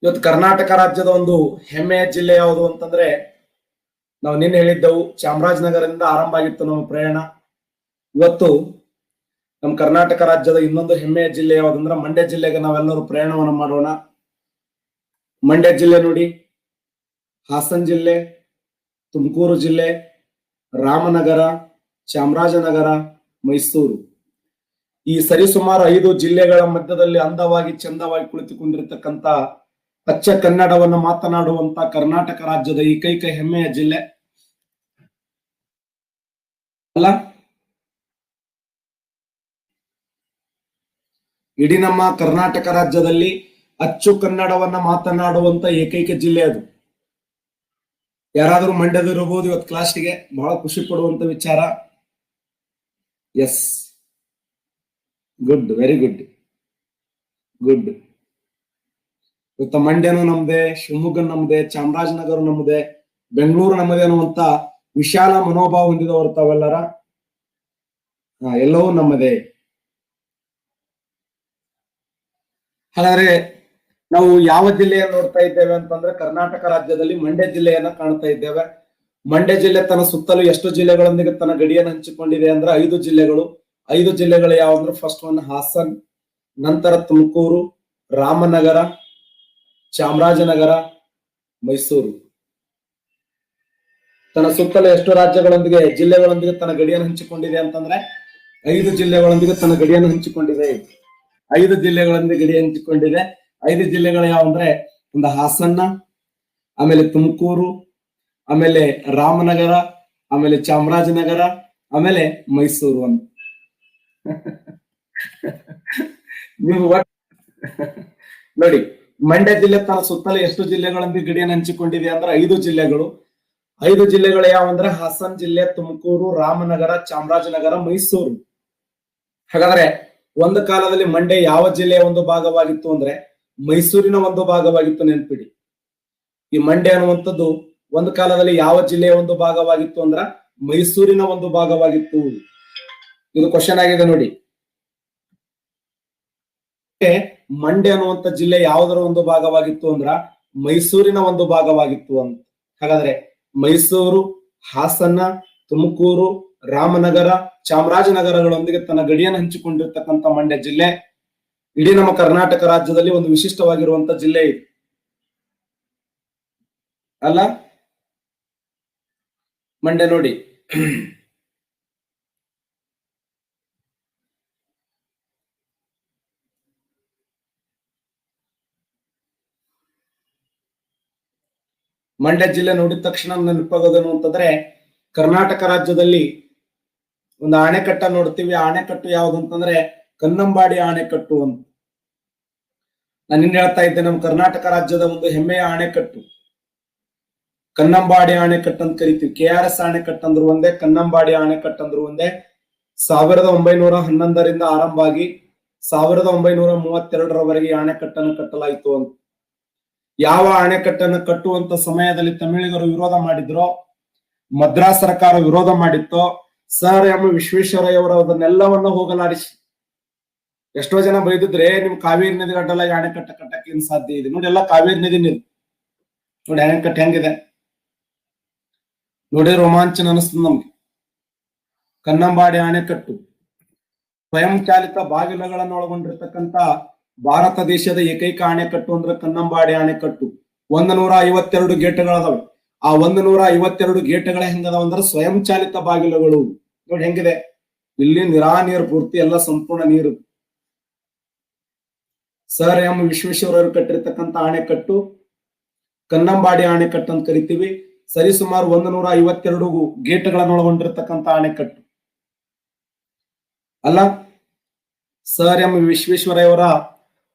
ಇವತ್ತು ಕರ್ನಾಟಕ ರಾಜ್ಯದ ಒಂದು ಹೆಮ್ಮೆಯ ಜಿಲ್ಲೆ ಯಾವುದು ಅಂತಂದ್ರೆ ನಾವು ನಿನ್ನೆ ಹೇಳಿದ್ದೆವು, ಚಾಮರಾಜನಗರದಿಂದ ಆರಂಭ ಆಗಿತ್ತು ನಮ್ಮ ಪ್ರಯಾಣ. ಇವತ್ತು ನಮ್ಮ ಕರ್ನಾಟಕ ರಾಜ್ಯದ ಇನ್ನೊಂದು ಹೆಮ್ಮೆಯ ಜಿಲ್ಲೆ ಯಾವುದಂದ್ರೆ ಮಂಡ್ಯ ಜಿಲ್ಲೆಗೆ ನಾವೆಲ್ಲರೂ ಪ್ರಯಾಣವನ್ನು ಮಾಡೋಣ. ಮಂಡ್ಯ ಜಿಲ್ಲೆ ನೋಡಿ, ಹಾಸನ ಜಿಲ್ಲೆ, ತುಮಕೂರು ಜಿಲ್ಲೆ, ರಾಮನಗರ, ಚಾಮರಾಜನಗರ, ಮೈಸೂರು, ಈ ಸರಿಸುಮಾರು 5 ಜಿಲ್ಲೆಗಳ ಮಧ್ಯದಲ್ಲಿ ಅಂದವಾಗಿ ಚಂದವಾಗಿ ಕುಳಿತುಕೊಂಡಿರ್ತಕ್ಕಂಥ ಅಚ್ಚ ಕನ್ನಡವನ್ನು ಮಾತನಾಡುವಂತ ಕರ್ನಾಟಕ ರಾಜ್ಯದ ಏಕೈಕ ಹೆಮ್ಮೆಯ ಜಿಲ್ಲೆ ಅಲ್ಲ. ಇಡೀ ನಮ್ಮ ಕರ್ನಾಟಕ ರಾಜ್ಯದಲ್ಲಿ ಅಚ್ಚು ಕನ್ನಡವನ್ನ ಮಾತನಾಡುವಂತ ಏಕೈಕ ಜಿಲ್ಲೆ ಅದು. ಯಾರಾದರೂ ಮಂಡ್ಯದಿರಬಹುದು ಇವತ್ತು ಕ್ಲಾಸ್ಗೆ, ಬಹಳ ಖುಷಿ ಪಡುವಂತ ವಿಚಾರ. Yes, good, very good, good. ಇವತ್ತು ಮಂಡ್ಯನೂ ನಮ್ದೆ, ಶಿವಮೊಗ್ಗ ನಮ್ದೆ, ಚಾಮರಾಜನಗರ ನಮ್ದೆ, ಬೆಂಗಳೂರು ನಮ್ಮದೇ ಅನ್ನುವಂತ ವಿಶಾಲ ಮನೋಭಾವ ಹೊಂದಿದವರು ತಾವೆಲ್ಲರ. ಎಲ್ಲವೂ ನಮ್ಮದೇ. ಹಾಗಾದ್ರೆ ನಾವು ಯಾವ ಜಿಲ್ಲೆಯನ್ನು ನೋಡ್ತಾ ಇದ್ದೇವೆ ಅಂತಂದ್ರೆ ಕರ್ನಾಟಕ ರಾಜ್ಯದಲ್ಲಿ ಮಂಡ್ಯ ಜಿಲ್ಲೆಯನ್ನ ಕಾಣ್ತಾ ಇದ್ದೇವೆ. ಮಂಡ್ಯ ಜಿಲ್ಲೆ ತನ್ನ ಸುತ್ತಲೂ ಎಷ್ಟು ಜಿಲ್ಲೆಗಳೊಂದಿಗೆ ತನ್ನ ಗಡಿಯನ್ನು ಹಂಚಿಕೊಂಡಿದೆ ಅಂದ್ರೆ 5 ಜಿಲ್ಲೆಗಳು. 5 ಜಿಲ್ಲೆಗಳು ಯಾವಂದ್ರೆ ಫಸ್ಟ್ ಒನ್ ಹಾಸನ್, ನಂತರ ತುಮಕೂರು, ರಾಮನಗರ, ಚಾಮರಾಜನಗರ, ಮೈಸೂರು. ತನ್ನ ಸುತ್ತಲೂ ಎಷ್ಟು ರಾಜ್ಯಗಳೊಂದಿಗೆ ಜಿಲ್ಲೆಗಳೊಂದಿಗೆ ತನ್ನ ಗಡಿಯನ್ನು ಹಂಚಿಕೊಂಡಿದೆ ಅಂತಂದ್ರೆ 5 ಜಿಲ್ಲೆಗಳೊಂದಿಗೆ ತನ್ನ ಗಡಿಯನ್ನು ಹಂಚಿಕೊಂಡಿದೆ. 5 ಜಿಲ್ಲೆಗಳೊಂದಿಗೆ ಗಡಿ ಹಂಚಿಕೊಂಡಿದೆ. 5 ಜಿಲ್ಲೆಗಳು ಯಾವಂದ್ರೆ ಒಂದು ಹಾಸನ್ನ, ಆಮೇಲೆ ತುಮಕೂರು, ಆಮೇಲೆ ರಾಮನಗರ, ಆಮೇಲೆ ಚಾಮರಾಜನಗರ, ಆಮೇಲೆ ಮೈಸೂರು ಅಂತ. ನೀವು ನೋಡಿ, ಮಂಡ್ಯ ಜಿಲ್ಲೆ ತನ್ನ ಸುತ್ತಲೂ ಎಷ್ಟು ಜಿಲ್ಲೆಗಳೊಂದಿಗೆ ಗಡಿಯನ್ನು ಹಂಚಿಕೊಂಡಿದೆ ಅಂದ್ರೆ 5 ಜಿಲ್ಲೆಗಳು. 5 ಜಿಲ್ಲೆಗಳು ಯಾವಂದ್ರೆ ಹಾಸನ ಜಿಲ್ಲೆ, ತುಮಕೂರು, ರಾಮನಗರ, ಚಾಮರಾಜನಗರ, ಮೈಸೂರು. ಹಾಗಾದ್ರೆ ಒಂದು ಕಾಲದಲ್ಲಿ ಮಂಡ್ಯ ಯಾವ ಜಿಲ್ಲೆಯ ಒಂದು ಭಾಗವಾಗಿತ್ತು ಅಂದ್ರೆ ಮೈಸೂರಿನ ಒಂದು ಭಾಗವಾಗಿತ್ತು. ನೆನ್ಪಿಡಿ, ಈ ಮಂಡ್ಯ ಅನ್ನುವಂಥದ್ದು ಒಂದು ಕಾಲದಲ್ಲಿ ಯಾವ ಜಿಲ್ಲೆಯ ಒಂದು ಭಾಗವಾಗಿತ್ತು ಅಂದ್ರ ಮೈಸೂರಿನ ಒಂದು ಭಾಗವಾಗಿತ್ತು. ಇದು ಕ್ವಶನ್ ಆಗಿದೆ ನೋಡಿ. ಮಂಡ್ಯ ಅನ್ನುವಂಥ ಜಿಲ್ಲೆ ಯಾವುದರ ಒಂದು ಭಾಗವಾಗಿತ್ತು ಅಂದ್ರ ಮೈಸೂರಿನ ಒಂದು ಭಾಗವಾಗಿತ್ತು ಅಂತ. ಹಾಗಾದ್ರೆ ಮೈಸೂರು, ಹಾಸನ, ತುಮಕೂರು, ರಾಮನಗರ, ಚಾಮರಾಜನಗರಗಳೊಂದಿಗೆ ತನ್ನ ಗಡಿಯನ್ನು ಹಂಚಿಕೊಂಡಿರ್ತಕ್ಕಂಥ ಮಂಡ್ಯ ಜಿಲ್ಲೆ ಇಡೀ ನಮ್ಮ ಕರ್ನಾಟಕ ರಾಜ್ಯದಲ್ಲಿ ಒಂದು ವಿಶಿಷ್ಟವಾಗಿರುವಂತ ಜಿಲ್ಲೆ ಇದೆ ಅಲ್ಲ. ಮಂಡ್ಯ ನೋಡಿ, ಮಂಡ್ಯ ಜಿಲ್ಲೆ ನೋಡಿದ ತಕ್ಷಣ ನೆನಪಾಗೋದೇನು ಅಂತಂದ್ರೆ ಕರ್ನಾಟಕ ರಾಜ್ಯದಲ್ಲಿ ಒಂದು ಅಣೆಕಟ್ಟ ನೋಡ್ತೀವಿ. ಆ ಅಣೆಕಟ್ಟು ಯಾವುದು ಅಂತಂದ್ರೆ ಕನ್ನಂಬಾಡಿ ಅಣೆಕಟ್ಟು ಅಂತ. ನಾನು ನಿನ್ನೆ ಹೇಳ್ತಾ ಇದ್ದೆ, ನಮ್ಮ ಕರ್ನಾಟಕ ರಾಜ್ಯದ ಒಂದು ಹೆಮ್ಮೆಯ ಅಣೆಕಟ್ಟು ಕನ್ನಂಬಾಡಿ ಅಣೆಕಟ್ಟು ಅಂತ ಕರಿತೀವಿ. KRS ಅಣೆಕಟ್ಟು ಅಂದ್ರು ಒಂದೇ, ಕನ್ನಂಬಾಡಿ ಅಣೆಕಟ್ಟು ಅಂದ್ರು ಒಂದೇ. 1911ರಿಂದ ಆರಂಭ ಆಗಿ 1932ರವರೆಗೆ ಅಣೆಕಟ್ಟನ್ನು ಕಟ್ಟಲಾಯಿತು ಅಂತ. ಯಾವ ಅಣೆಕಟ್ಟನ್ನು ಕಟ್ಟುವಂತ ಸಮಯದಲ್ಲಿ ತಮಿಳಿಗರು ವಿರೋಧ ಮಾಡಿದ್ರೋ, ಮದ್ರಾಸ್ ಸರ್ಕಾರ ವಿರೋಧ ಮಾಡಿತ್ತೋ, ಸರ್ ಎಂ ವಿಶ್ವೇಶ್ವರಯ್ಯ ಅವರು ಅದನ್ನೆಲ್ಲವನ್ನ ಹೋಗಲಾಡಿಸಿ ಎಷ್ಟೋ ಜನ ಬೈದಿದ್ರೆ ನಿಮ್ ಕಾವೇರಿ ನದಿ ಅಡ್ಡಲಾಗಿ ಅಣೆಕಟ್ಟ ಕಟ್ಟಕ್ಕೆ ಏನ್ ಸಾಧ್ಯ ಇದೆ? ನೋಡಿ, ಎಲ್ಲ ಕಾವೇರಿ ನದಿ ನೀರು ನೋಡಿ ಅಣೆಕಟ್ಟು ಹೆಂಗಿದೆ ನೋಡಿ, ರೋಮಾಂಚನ ಅನಿಸ್ತದೆ ನಮ್ಗೆ. ಕನ್ನಂಬಾಡಿ ಅಣೆಕಟ್ಟು ಸ್ವಯಂ ಚಾಲಿತ ಬಾಗಿಲುಗಳನ್ನು ಒಳಗೊಂಡಿರ್ತಕ್ಕಂಥ ಭಾರತ ದೇಶದ ಏಕೈಕ ಅಣೆಕಟ್ಟು ಅಂದ್ರೆ ಕನ್ನಂಬಾಡಿ ಅಣೆಕಟ್ಟು. 152 ಗೇಟ್ಗಳದಾವೆ. ಆ 152 ಗೇಟ್ಗಳ ಹೆಂಗದಾವ ಅಂದ್ರೆ ಸ್ವಯಂ ಚಾಲಿತ ಬಾಗಿಲುಗಳು. ನೋಡಿ ಹೆಂಗಿದೆ, ಇಲ್ಲಿ ನೀರು ಪೂರ್ತಿ ಎಲ್ಲ ಸಂಪೂರ್ಣ ನೀರು. ಸರ್ ಎಂ ವಿಶ್ವೇಶ್ವರಯ್ಯರು ಕಟ್ಟಿರ್ತಕ್ಕಂಥ ಅಣೆಕಟ್ಟು ಕನ್ನಂಬಾಡಿ ಅಣೆಕಟ್ಟು ಅಂತ ಕರಿತೀವಿ. ಸರಿಸುಮಾರು 152 ಗೇಟ್ಗಳನ್ನು ಒಳಗೊಂಡಿರ್ತಕ್ಕಂಥ ಅಣೆಕಟ್ಟು ಅಲ್ಲ. ಸರ್ ಎಂ ವಿಶ್ವೇಶ್ವರಯ್ಯವರ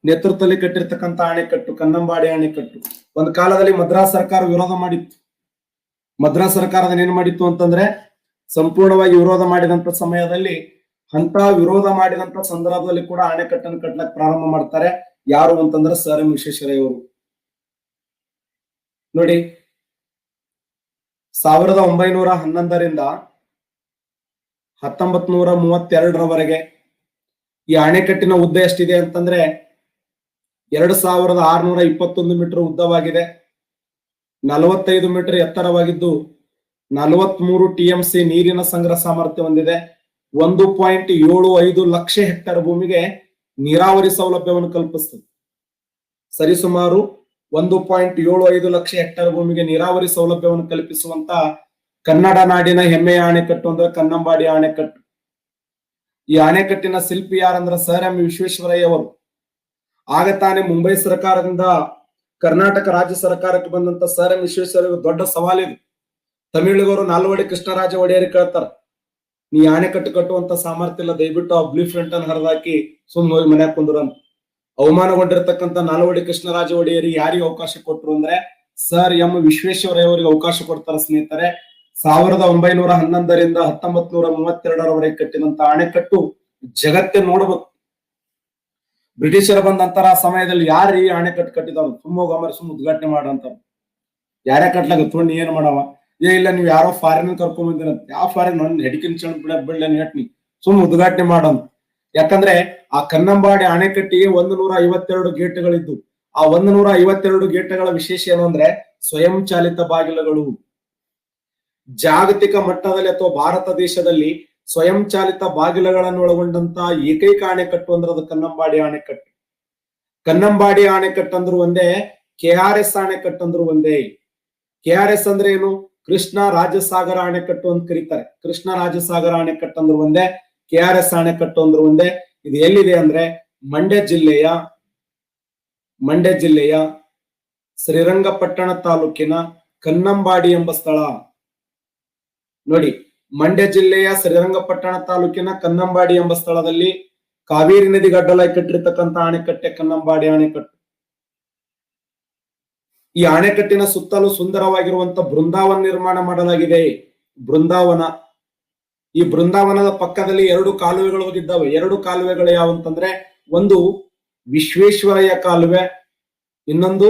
ನೇತೃತ್ವದಲ್ಲಿ ಕಟ್ಟಿರ್ತಕ್ಕಂಥ ಅಣೆಕಟ್ಟು ಕನ್ನಂಬಾಡಿ ಅಣೆಕಟ್ಟು. ಒಂದು ಕಾಲದಲ್ಲಿ ಮದ್ರಾಸ್ ಸರ್ಕಾರ ವಿರೋಧ ಮಾಡಿತ್ತು. ಮದ್ರಾಸ್ ಸರ್ಕಾರದ ಏನ್ ಮಾಡಿತ್ತು ಅಂತಂದ್ರೆ ಸಂಪೂರ್ಣವಾಗಿ ವಿರೋಧ ಮಾಡಿದಂತ ಸಮಯದಲ್ಲಿ ಅಂತ ವಿರೋಧ ಮಾಡಿದಂತ ಸಂದರ್ಭದಲ್ಲಿ ಕೂಡ ಅಣೆಕಟ್ಟನ್ನು ಕಟ್ಟಲಕ್ಕೆ ಪ್ರಾರಂಭ ಮಾಡ್ತಾರೆ. ಯಾರು ಅಂತಂದ್ರೆ ಸರ್ ಎಂ ವಿಶ್ವೇಶ್ವರಯ್ಯ ಅವರು. ನೋಡಿ, 1911ರಿಂದ 1932ರವರೆಗೆ ಈ ಅಣೆಕಟ್ಟಿನ ಉದ್ದ ಎಷ್ಟಿದೆ ಅಂತಂದ್ರೆ 2621 ಮೀಟರ್ ಉದ್ದವಾಗಿದೆ, 45 ಮೀಟರ್ ಎತ್ತರವಾಗಿದ್ದು 43 TMC ನೀರಿನ ಸಂಗ್ರಹ ಸಾಮರ್ಥ್ಯ ಹೊಂದಿದೆ. 1.75 ಲಕ್ಷ ಹೆಕ್ಟೇರ್ ಭೂಮಿಗೆ ನೀರಾವರಿ ಸೌಲಭ್ಯವನ್ನು ಕಲ್ಪಿಸುತ್ತದೆ. ಸರಿಸುಮಾರು 1.75 ಲಕ್ಷ ಹೆಕ್ಟೇರ್ ಭೂಮಿಗೆ ನೀರಾವರಿ ಸೌಲಭ್ಯವನ್ನು ಕಲ್ಪಿಸುವಂತ ಕನ್ನಡ ನಾಡಿನ ಹೆಮ್ಮೆಯ ಅಣೆಕಟ್ಟು ಅಂದ್ರೆ ಕನ್ನಂಬಾಡಿ ಅಣೆಕಟ್ಟು. ಈ ಅಣೆಕಟ್ಟಿನ ಶಿಲ್ಪಿ ಯಾರಂದ್ರೆ ಸರ್ ಎಂ ವಿಶ್ವೇಶ್ವರಯ್ಯ ಅವರು. ಆಗ ತಾನೇ ಮುಂಬೈ ಸರ್ಕಾರದಿಂದ ಕರ್ನಾಟಕ ರಾಜ್ಯ ಸರ್ಕಾರಕ್ಕೆ ಬಂದಂತ ಸರ್ ಎಂ ವಿಶ್ವೇಶ್ವರಯ್ಯ ದೊಡ್ಡ ಸವಾಲಿದೆ. ತಮಿಳಿಗರು ನಾಲ್ವಡಿ ಕೃಷ್ಣರಾಜ ಒಡೆಯರ್ ಕೇಳ್ತಾರ, ನೀ ಅಣೆಕಟ್ಟು ಕಟ್ಟುವಂತ ಸಾಮರ್ಥ್ಯ ಇಲ್ಲ, ದಯವಿಟ್ಟು ಆ ಬ್ಲೂ ಫ್ರಂಟ್ ಅನ್ನು ಹರಿದಾಕಿ ಸುಮ್ಮನೆ ಹೋಗಿ ಮನ್ಯಾಗ ಕುಂದ್ರಂತ. ಅವಮಾನಗೊಂಡಿರ್ತಕ್ಕಂಥ ನಾಲ್ವಡಿ ಕೃಷ್ಣರಾಜ ಒಡೆಯರಿಗೆ ಯಾರಿಗೆ ಅವಕಾಶ ಕೊಟ್ಟರು ಅಂದ್ರೆ ಸರ್ ಎಂ ವಿಶ್ವೇಶ್ವರಯ್ಯ ಅವರಿಗೆ ಅವಕಾಶ ಕೊಡ್ತಾರ ಸ್ನೇಹಿತರೆ. 1911ರಿಂದ 1932ರವರೆಗೆ ಕಟ್ಟಿದಂತ ಅಣೆಕಟ್ಟು ಜಗತ್ತೇ ನೋಡ್ಬೇಕು. ಬ್ರಿಟಿಷರ ಬಂದಂತರ ಸಮಯದಲ್ಲಿ ಯಾರು ಈ ಅಣೆಕಟ್ಟು ಕಟ್ಟಿದವ್ರು ಸುಮ್ಮ ಉದ್ಘಾಟನೆ ಮಾಡಂತಾರ. ಯಾರೇ ಕಟ್ಲಾಗ ನೀ ಏನ್ ಮಾಡವ, ಇಲ್ಲ ನೀವು ಯಾರೋ ಫಾರಿನ್ ಕರ್ಕೊಂಡ್ ಬಂದಿರಂತ. ಯಾವ ಫಾರಿನ್ ಹೆಡಿಕಿನ್ ಚಂಡ್ ಬಿಡ ನೆಟ್ನಿ ಸುಮ್ಮ ಉದ್ಘಾಟನೆ ಮಾಡಂತ. ಯಾಕಂದ್ರೆ ಆ ಕನ್ನಂಬಾಡಿ ಅಣೆಕಟ್ಟಿಗೆ 152 ಗೇಟ್ಗಳಿದ್ದು, ಆ 152 ಗೇಟ್ಗಳ ವಿಶೇಷ ಏನು ಅಂದ್ರೆ ಸ್ವಯಂ ಚಾಲಿತ ಬಾಗಿಲುಗಳು. ಜಾಗತಿಕ ಮಟ್ಟದಲ್ಲಿ ಅಥವಾ ಭಾರತ ದೇಶದಲ್ಲಿ ಸ್ವಯಂ ಚಾಲಿತ ಬಾಗಿಲುಗಳನ್ನು ಒಳಗೊಂಡಂತ ಏಕೈಕ ಅಣೆಕಟ್ಟು ಅಂದ್ರೆ ಅದು ಕನ್ನಂಬಾಡಿ ಅಣೆಕಟ್ಟು. ಕನ್ನಂಬಾಡಿ ಅಣೆಕಟ್ಟು ಅಂದ್ರು ಒಂದೇ, KRS ಅಣೆಕಟ್ಟು ಅಂದ್ರು ಒಂದೇ. KRS ಅಂದ್ರೆ ಏನು? ಕೃಷ್ಣ ರಾಜಸಾಗರ ಅಣೆಕಟ್ಟು ಅಂತ ಕರೀತಾರೆ. ಕೃಷ್ಣ ರಾಜಸಾಗರ ಅಣೆಕಟ್ಟು ಅಂದ್ರು ಒಂದೇ, KRS ಅಣೆಕಟ್ಟು ಅಂದ್ರು ಒಂದೇ. ಇದು ಎಲ್ಲಿದೆ ಅಂದ್ರೆ ಮಂಡ್ಯ ಜಿಲ್ಲೆಯ ಶ್ರೀರಂಗಪಟ್ಟಣ ತಾಲೂಕಿನ ಕನ್ನಂಬಾಡಿ ಎಂಬ ಸ್ಥಳ. ನೋಡಿ, ಮಂಡ್ಯ ಜಿಲ್ಲೆಯ ಶ್ರೀರಂಗಪಟ್ಟಣ ತಾಲೂಕಿನ ಕನ್ನಂಬಾಡಿ ಎಂಬ ಸ್ಥಳದಲ್ಲಿ ಕಾವೇರಿ ನದಿ ಗಡ್ಡಲಾಗಿ ಕಟ್ಟಿರ್ತಕ್ಕಂಥ ಅಣೆಕಟ್ಟೆ ಕನ್ನಂಬಾಡಿ ಅಣೆಕಟ್ಟು. ಈ ಅಣೆಕಟ್ಟಿನ ಸುತ್ತಲೂ ಸುಂದರವಾಗಿರುವಂತ ಬೃಂದಾವನ ನಿರ್ಮಾಣ ಮಾಡಲಾಗಿದೆ. ಬೃಂದಾವನ, ಈ ಬೃಂದಾವನದ ಪಕ್ಕದಲ್ಲಿ 2 ಕಾಲುವೆಗಳು ಹೋಗಿದ್ದಾವೆ. 2 ಕಾಲುವೆಗಳು ಯಾವಂತಂದ್ರೆ ಒಂದು ವಿಶ್ವೇಶ್ವರಯ್ಯ ಕಾಲುವೆ, ಇನ್ನೊಂದು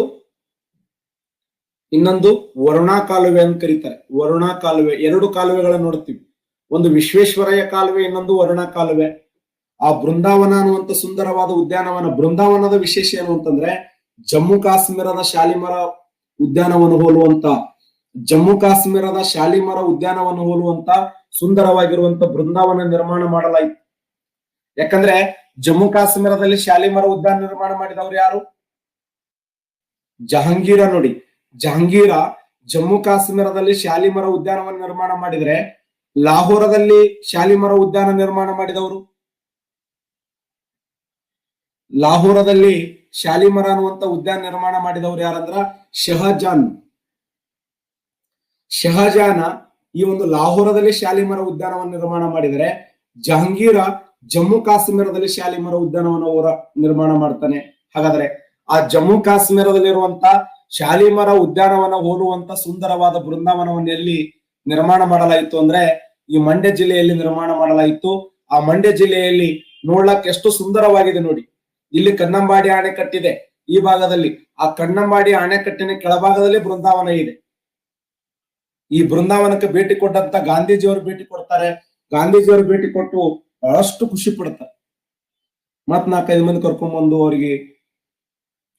ವರುಣಾ ಕಾಲುವೆ ಅಂತ ಕರೀತಾರೆ. ವರುಣಾ ಕಾಲುವೆ. 2 ಕಾಲುವೆಗಳನ್ನ ನೋಡ್ತೀವಿ, ಒಂದು ವಿಶ್ವೇಶ್ವರಯ್ಯ ಕಾಲುವೆ, ಇನ್ನೊಂದು ವರುಣಾ ಕಾಲುವೆ. ಆ ಬೃಂದಾವನ ಅನ್ನುವಂತ ಸುಂದರವಾದ ಉದ್ಯಾನವನ, ಬೃಂದಾವನದ ವಿಶೇಷ ಏನು ಅಂತಂದ್ರೆ ಜಮ್ಮು ಕಾಶ್ಮೀರದ ಶಾಲಿಮರ ಉದ್ಯಾನವನ್ನು ಹೋಲುವಂತ ಸುಂದರವಾಗಿರುವಂತ ಬೃಂದಾವನ ನಿರ್ಮಾಣ ಮಾಡಲಾಯಿತು. ಯಾಕಂದ್ರೆ ಜಮ್ಮು ಕಾಶ್ಮೀರದಲ್ಲಿ ಶಾಲಿಮರ ಉದ್ಯಾನ ನಿರ್ಮಾಣ ಮಾಡಿದವರು ಯಾರು? ಜಹಾಂಗೀರ. ನೋಡಿ, ಜಹಾಂಗೀರ ಜಮ್ಮು ಕಾಶ್ಮೀರದಲ್ಲಿ ಶಾಲಿಮರ ಉದ್ಯಾನವನ್ನು ನಿರ್ಮಾಣ ಮಾಡಿದ್ರೆ, ಲಾಹೋರದಲ್ಲಿ ಶಾಲಿಮರ ಉದ್ಯಾನ ನಿರ್ಮಾಣ ಮಾಡಿದವರು, ಲಾಹೋರದಲ್ಲಿ ಶಾಲಿಮರ ಅನ್ನುವಂತ ಉದ್ಯಾನ ನಿರ್ಮಾಣ ಮಾಡಿದವರು ಯಾರಂದ್ರ ಶಹಜಾನ ಈ ಒಂದು ಲಾಹೋರದಲ್ಲಿ ಶಾಲಿಮರ ಉದ್ಯಾನವನ್ನು ನಿರ್ಮಾಣ ಮಾಡಿದರೆ, ಜಹಾಂಗೀರ ಜಮ್ಮು ಕಾಶ್ಮೀರದಲ್ಲಿ ಶಾಲಿಮರ ಉದ್ಯಾನವನ್ನು ನಿರ್ಮಾಣ ಮಾಡ್ತಾನೆ. ಹಾಗಾದ್ರೆ ಆ ಜಮ್ಮು ಕಾಶ್ಮೀರದಲ್ಲಿರುವಂತ ಶಾಲಿಮರ ಉದ್ಯಾನವನ ಹೋಲುವಂತ ಸುಂದರವಾದ ಬೃಂದಾವನವನ್ನು ಎಲ್ಲಿ ನಿರ್ಮಾಣ ಮಾಡಲಾಯಿತು ಅಂದ್ರೆ ಈ ಮಂಡ್ಯ ಜಿಲ್ಲೆಯಲ್ಲಿ ನಿರ್ಮಾಣ ಮಾಡಲಾಯಿತು. ಆ ಮಂಡ್ಯ ಜಿಲ್ಲೆಯಲ್ಲಿ ನೋಡ್ಲಕ್ ಎಷ್ಟು ಸುಂದರವಾಗಿದೆ ನೋಡಿ. ಇಲ್ಲಿ ಕನ್ನಂಬಾಡಿ ಅಣೆಕಟ್ಟಿದೆ ಈ ಭಾಗದಲ್ಲಿ. ಆ ಕನ್ನಂಬಾಡಿ ಅಣೆಕಟ್ಟಿನ ಕೆಳಭಾಗದಲ್ಲಿ ಬೃಂದಾವನ ಇದೆ. ಈ ಬೃಂದಾವನಕ್ಕೆ ಭೇಟಿ ಕೊಟ್ಟಂತ ಗಾಂಧೀಜಿಯವರು ಭೇಟಿ ಕೊಡ್ತಾರೆ. ಗಾಂಧೀಜಿಯವರು ಭೇಟಿ ಕೊಟ್ಟು ಬಹಳಷ್ಟು ಖುಷಿ ಪಡ್ತಾರೆ. ಮತ್ 4-5 ಮಂದಿ ಕರ್ಕೊಂಡ್ ಬಂದು ಅವರಿಗೆ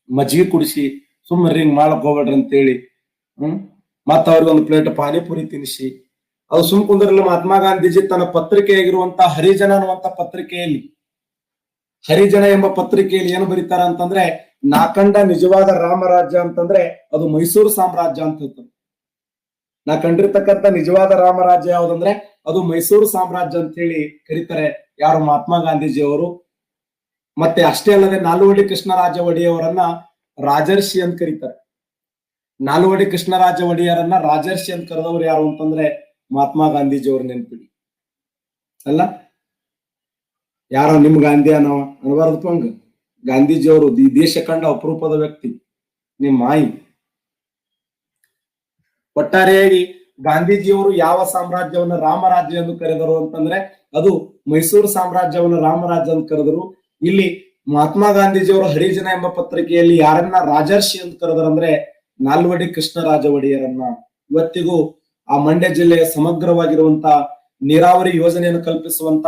ಮಜ್ಜಿಗೆ ಕುಡಿಸಿ ಸುಮ್ಮನೆ ಹಿಂಗ್ ಮಾಡಕ್ ಹೋಗ್ಬೇಡ್ರಿ ಅಂತೇಳಿ ಮತ್ತ ಅವ್ರಿಗೆ ಒಂದು ಪ್ಲೇಟ್ ಪಾನಿಪುರಿ ತಿನ್ನಿಸಿ ಅದು ಸುಮ್ ಕುಂದ್ರಲ್ಲ. ಮಹಾತ್ಮ ಗಾಂಧೀಜಿ ತನ್ನ ಪತ್ರಿಕೆಯಾಗಿರುವಂತ ಹರಿಜನ ಅನ್ನುವಂತ ಪತ್ರಿಕೆಯಲ್ಲಿ, ಹರಿಜನ ಎಂಬ ಪತ್ರಿಕೆಯಲ್ಲಿ ಏನು ಬರೀತಾರ ಅಂತಂದ್ರೆ, ನಾ ಕಂಡ ನಿಜವಾದ ರಾಮರಾಜ್ಯ ಅಂತಂದ್ರೆ ಅದು ಮೈಸೂರು ಸಾಮ್ರಾಜ್ಯ ಅಂತ ಹೇಳ್ತಾರೆ. ನಾ ಕಂಡಿರ್ತಕ್ಕಂಥ ನಿಜವಾದ ರಾಮರಾಜ್ಯ ಯಾವ್ದಂದ್ರೆ ಅದು ಮೈಸೂರು ಸಾಮ್ರಾಜ್ಯ ಅಂತ ಹೇಳಿ ಕರೀತಾರೆ. ಯಾರು? ಮಹಾತ್ಮ ಗಾಂಧೀಜಿ ಅವರು. ಮತ್ತೆ ಅಷ್ಟೇ ಅಲ್ಲದೆ ನಾಲ್ವಡಿ ಕೃಷ್ಣರಾಜ ಒಡೆಯವರನ್ನ ರಾಜರ್ಷಿ ಅಂತ ಕರೀತಾರೆ. ನಾಲ್ವಡಿ ಕೃಷ್ಣರಾಜ ಒಡೆಯರನ್ನ ರಾಜರ್ಷಿ ಅಂತ ಕರೆದವ್ರು ಯಾರು ಅಂತಂದ್ರೆ ಮಹಾತ್ಮ ಗಾಂಧೀಜಿ ಅವ್ರ ನೆನ್ಪಿಡಿ. ಅಲ್ಲ ಯಾರೋ ನಿಮ್ ಗಾಂಧಿ ಅನ್ಬಾರ್ದಪ್ಪ ಹಂಗ. ಗಾಂಧೀಜಿ ಅವರು ಈ ದೇಶ ಕಂಡ ಅಪರೂಪದ ವ್ಯಕ್ತಿ, ನಿಮ್ ಮಾಯಿ. ಒಟ್ಟಾರೆಯಾಗಿ ಗಾಂಧೀಜಿಯವರು ಯಾವ ಸಾಮ್ರಾಜ್ಯವನ್ನ ರಾಮರಾಜ್ಯ ಎಂದು ಕರೆದರು ಅಂತಂದ್ರೆ ಅದು ಮೈಸೂರು ಸಾಮ್ರಾಜ್ಯವನ್ನ ರಾಮರಾಜ್ಯ ಅಂತ ಕರೆದರು. ಇಲ್ಲಿ ಮಹಾತ್ಮ ಗಾಂಧೀಜಿಯವರು ಹರಿಜನ ಎಂಬ ಪತ್ರಿಕೆಯಲ್ಲಿ ಯಾರನ್ನ ರಾಜರ್ಷಿ ಅಂತ ಕರೆದರಂದ್ರೆ ನಾಲ್ವಡಿ ಕೃಷ್ಣರಾಜ ಒಡೆಯರನ್ನ. ಇವತ್ತಿಗೂ ಆ ಮಂಡ್ಯ ಜಿಲ್ಲೆಯ ಸಮಗ್ರವಾಗಿರುವಂತ ನೀರಾವರಿ ಯೋಜನೆಯನ್ನು ಕಲ್ಪಿಸುವಂತ